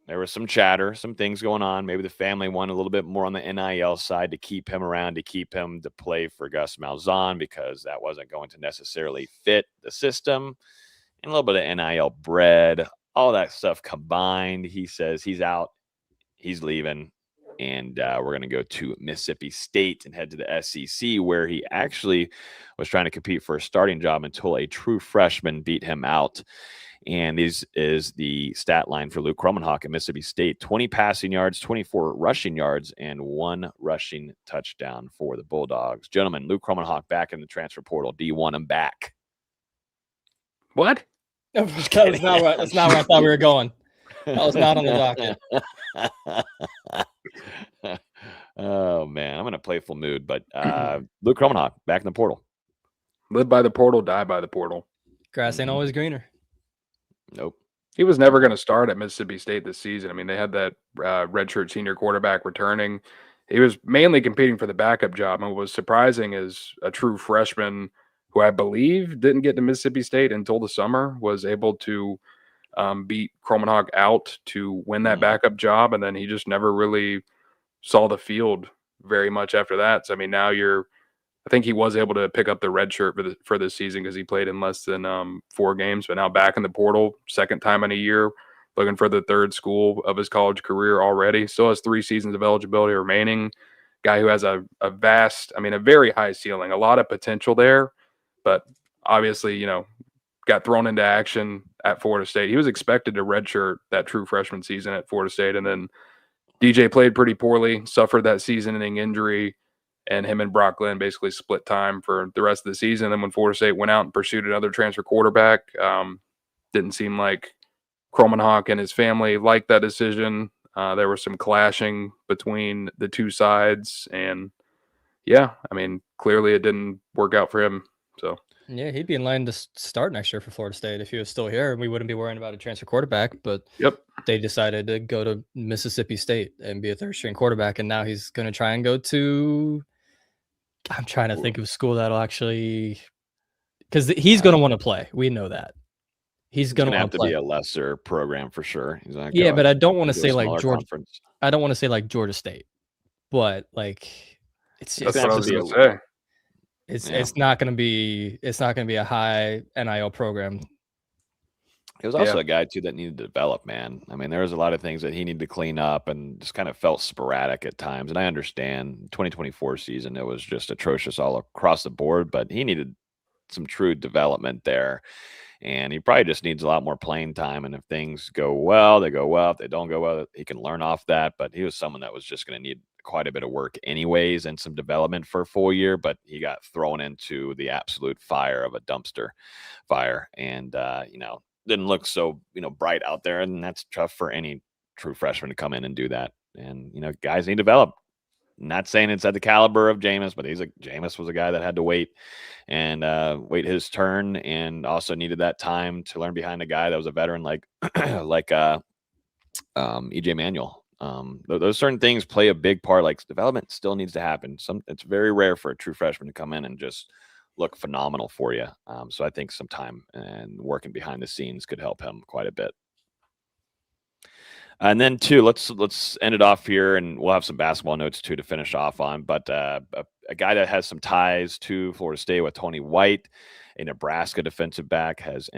there was some chatter, some things going on. Maybe the family wanted a little bit more on the NIL side to keep him around, to keep him to play for Gus Malzahn because that wasn't going to necessarily fit the system. And a little bit of NIL bread, all that stuff combined. He says he's out, he's leaving, and we're going to go to Mississippi State and head to the SEC, where he actually was trying to compete for a starting job until a true freshman beat him out. And this is the stat line for Luke Kromenhoek at Mississippi State. 20 passing yards, 24 rushing yards, and 1 rushing touchdown for the Bulldogs. Gentlemen, Luke Kromenhoek back in the transfer portal. Do you want him back? What? That's not where I thought we were going. That was not on the docket. Oh, man. I'm in a playful mood. But Luke Kromenhoek back in the portal. Live by the portal, die by the portal. Grass ain't always greener. Nope. He was never going to start at Mississippi State this season. I mean, they had that redshirt senior quarterback returning. He was mainly competing for the backup job. And what was surprising is a true freshman who I believe didn't get to Mississippi State until the summer was able to beat Kromenhoek out to win that backup job. And then he just never really saw the field very much after that. So, I mean, now I think he was able to pick up the red shirt for this season because he played in less than 4 games, but now back in the portal, second time in a year, looking for the 3rd school of his college career already. Still has 3 seasons of eligibility remaining. Guy who has a very high ceiling, a lot of potential there, but obviously, got thrown into action at Florida State. He was expected to redshirt that true freshman season at Florida State, and then DJ played pretty poorly, suffered that season-ending injury, and him and Brock Glenn basically split time for the rest of the season. And then when Florida State went out and pursued another transfer quarterback, didn't seem like Kromenhoek and his family liked that decision. There was some clashing between the two sides. And, yeah, I mean, clearly it didn't work out for him. So, yeah, he'd be in line to start next year for Florida State if he was still here. We wouldn't be worrying about a transfer quarterback. But they decided to go to Mississippi State and be a 3rd-string quarterback. And now he's going to try and go to – I'm trying to think of a school that'll actually because he's going to want to play. We know that. He's going to have want to play. be a lesser program for sure. He's not Yeah, but I don't want to say like Georgia. Georgia. I don't want to say like Georgia State, but like that's what I was going to say. It's not going to be a high NIL program. It was also a guy too that needed to develop, man. I mean, there was a lot of things that he needed to clean up and just kind of felt sporadic at times. And I understand 2024 season, it was just atrocious all across the board, but he needed some true development there. And he probably just needs a lot more playing time. And if things go well, they go well. If they don't go well, he can learn off that. But he was someone that was just going to need quite a bit of work anyways and some development for a full year. But he got thrown into the absolute fire of a dumpster fire. And, didn't look so, bright out there. And that's tough for any true freshman to come in and do that. And, guys need to develop. Not saying it's at the caliber of Jameis, but Jameis was a guy that had to wait his turn and also needed that time to learn behind a guy that was a veteran like EJ Manuel. Those certain things play a big part. Like development still needs to happen. It's very rare for a true freshman to come in and just look phenomenal for you. So I think some time and working behind the scenes could help him quite a bit. And then too, let's end it off here, and we'll have some basketball notes too to finish off on. But a guy that has some ties to Florida State with Tony White, a Nebraska defensive back, is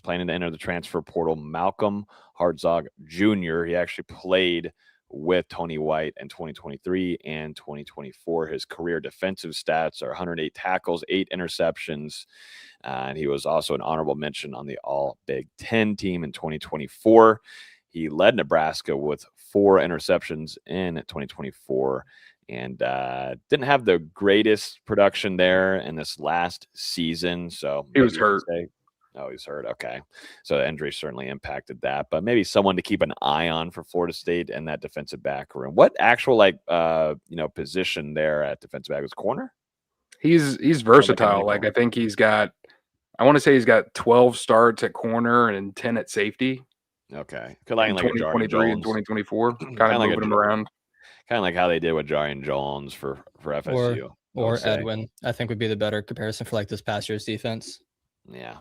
planning to enter the transfer portal. Malcolm Hartzog Jr. He actually played with Tony White in 2023 and 2024. His career defensive stats are 108 tackles, 8 interceptions, and he was also an honorable mention on the All Big Ten team in 2024. He led Nebraska with 4 interceptions in 2024 and didn't have the greatest production there in this last season. So he was hurt. Oh, he's hurt. Okay. So the injury certainly impacted that, but maybe someone to keep an eye on for Florida State and that defensive back room. What actual position there at defensive back was corner? He's versatile. I think I want to say he's got 12 starts at corner and 10 at safety. Okay. Like 2023 and 2024. Kind of moving him around. Kind of like how they did with Jarian Jones for FSU. Or Edwin, I think would be the better comparison for like this past year's defense. Yeah.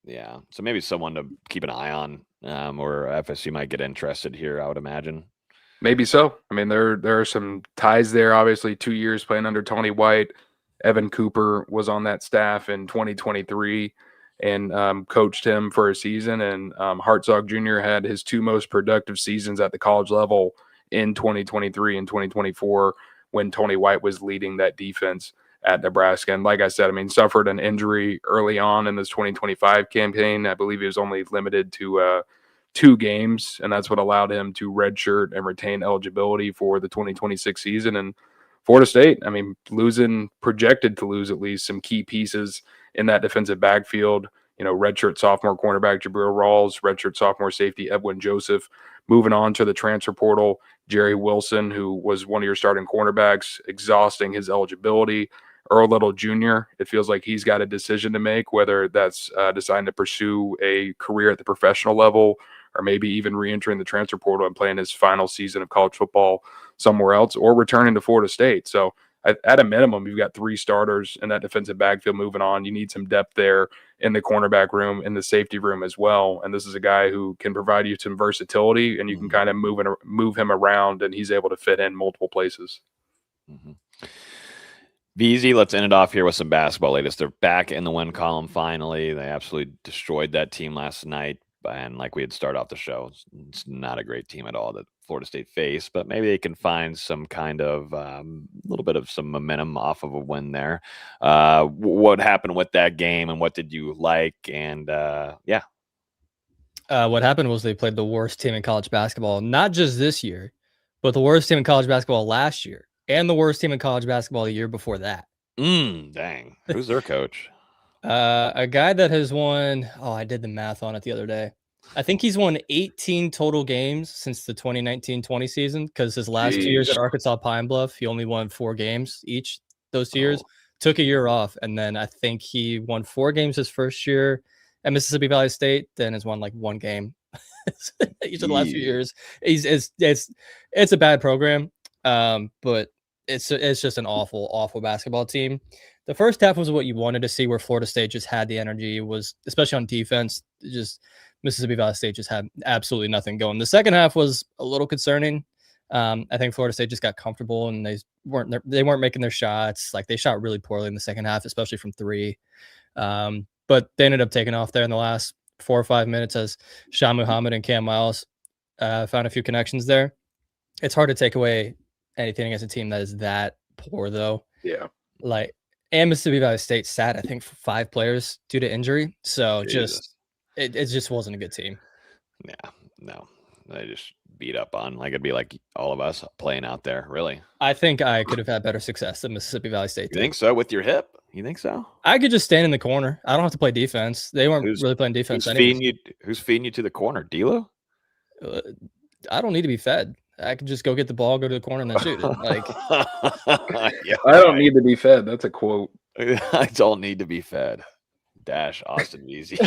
Yeah. So maybe someone to keep an eye on, or FSU might get interested here, I would imagine. Maybe so. I mean, there are some ties there. Obviously, 2 years playing under Tony White. Evan Cooper was on that staff in 2023 and coached him for a season. And Hartzog Jr. had his 2 most productive seasons at the college level in 2023 and 2024 when Tony White was leading that defense at Nebraska. And like I said, I mean, suffered an injury early on in this 2025 campaign. I believe he was only limited to 2 games, and that's what allowed him to redshirt and retain eligibility for the 2026 season. And Florida State, I mean, projected to lose at least some key pieces in that defensive backfield. Redshirt sophomore cornerback Jabril Rawls, redshirt sophomore safety Edwin Joseph. Moving on to the transfer portal, Jerry Wilson, who was one of your starting cornerbacks, exhausting his eligibility. Earl Little Jr., it feels like he's got a decision to make, whether that's deciding to pursue a career at the professional level or maybe even re-entering the transfer portal and playing his final season of college football somewhere else or returning to Florida State. So at a minimum, you've got 3 starters in that defensive backfield moving on. You need some depth there in the cornerback room, in the safety room as well. And this is a guy who can provide you some versatility, and you can kind of move him around, and he's able to fit in multiple places. Mm-hmm. VZ, let's end it off here with some basketball latest. They're back in the win column finally. They absolutely destroyed that team last night. And like we had started off the show, it's not a great team at all that Florida State faced, but maybe they can find some kind of little bit of some momentum off of a win there. What happened with that game and what did you like? And what happened was they played the worst team in college basketball, not just this year, but the worst team in college basketball last year and the worst team in college basketball the year before that. Dang. Who's their coach? A guy that has won, I did the math on it the other day. I think he's won 18 total games since the 2019-20 season because his last 2 years at Arkansas Pine Bluff, he only won 4 games each those 2 years. Took a year off, and then I think he won 4 games his first year at Mississippi Valley State, then has won like 1 game each of the last few years. It's a bad program, but it's just an awful basketball team. the first half was what you wanted to see, where Florida State just had the energy. It was, especially on defense, just Mississippi Valley State just had absolutely nothing going. The second half was a little concerning. I think Florida State just got comfortable and they weren't making their shots. Like, they shot really poorly in the second half, especially from three. But they ended up taking off there in the last 4 or 5 minutes as Shah Muhammad and Cam Miles found a few connections there. It's hard to take away anything against a team that is that poor, though. Yeah. Like, and Mississippi Valley State sat, I think, for 5 players due to injury. So it just wasn't a good team. Yeah, no, they just beat up on, like, it'd be like all of us playing out there. Really, I think I could have had better success than Mississippi Valley State. You think so with your hip? You think so? I could just stand in the corner. I don't have to play defense. They weren't really playing defense. Who's feeding you to the corner? D'Lo? I don't need to be fed. I can just go get the ball, go to the corner, and then shoot it. Like, yeah, I don't need to be fed. That's a quote. I don't need to be fed. Dash Austin Veazey.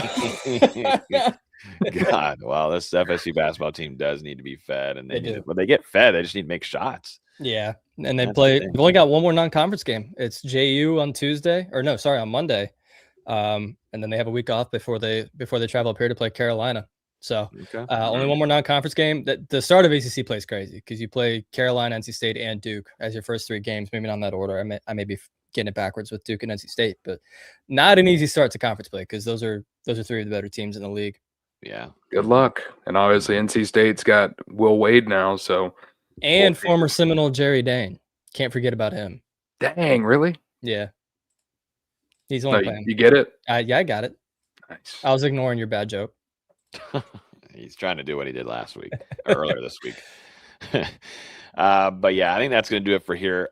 God, wow, this FSU basketball team does need to be fed, and they get fed. They just need to make shots. Yeah, and they've only got one more non-conference game. It's JU on Monday, and then they have a week off before they travel up here to play Carolina. So only one more non-conference game. The start of ACC play is crazy because you play Carolina, NC State, and Duke as your first 3 games. Maybe not in that order. I may be getting it backwards with Duke and NC State, but not an easy start to conference play because those are 3 of the better teams in the league. Yeah. Good luck. And obviously NC State's got Will Wade now, so. And former Seminole Jerry Dane. Can't forget about him. Dang, really? Yeah. He's only playing. You get it? Yeah, I got it. Nice. I was ignoring your bad joke. He's trying to do what he did last week or earlier this week. But yeah, I think that's going to do it for here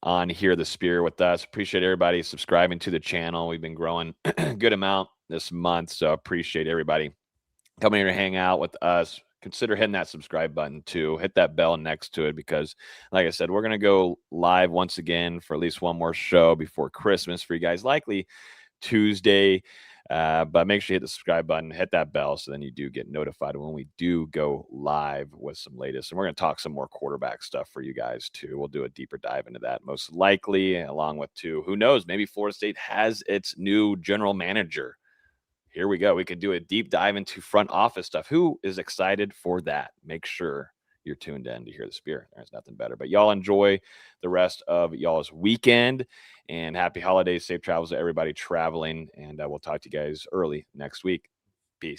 on Hear the Spear with us. Appreciate everybody subscribing to the channel. We've been growing a good amount this month, so appreciate everybody coming here to hang out with us. Consider hitting that subscribe button too. Hit that bell next to it because, like I said, we're going to go live once again for at least one more show before Christmas for you guys, likely Tuesday. But make sure you hit the subscribe button, hit that bell, so then you do get notified when we do go live with some latest. And we're going to talk some more quarterback stuff for you guys too. We'll do a deeper dive into that most likely, along with who knows, maybe Florida State has its new general manager. Here we go. We could do a deep dive into front office stuff. Who is excited for that? Make sure you're tuned in to Hear the Spear. There's nothing better. But y'all enjoy the rest of y'all's weekend, and happy holidays, safe travels to everybody traveling, and we'll talk to you guys early next week.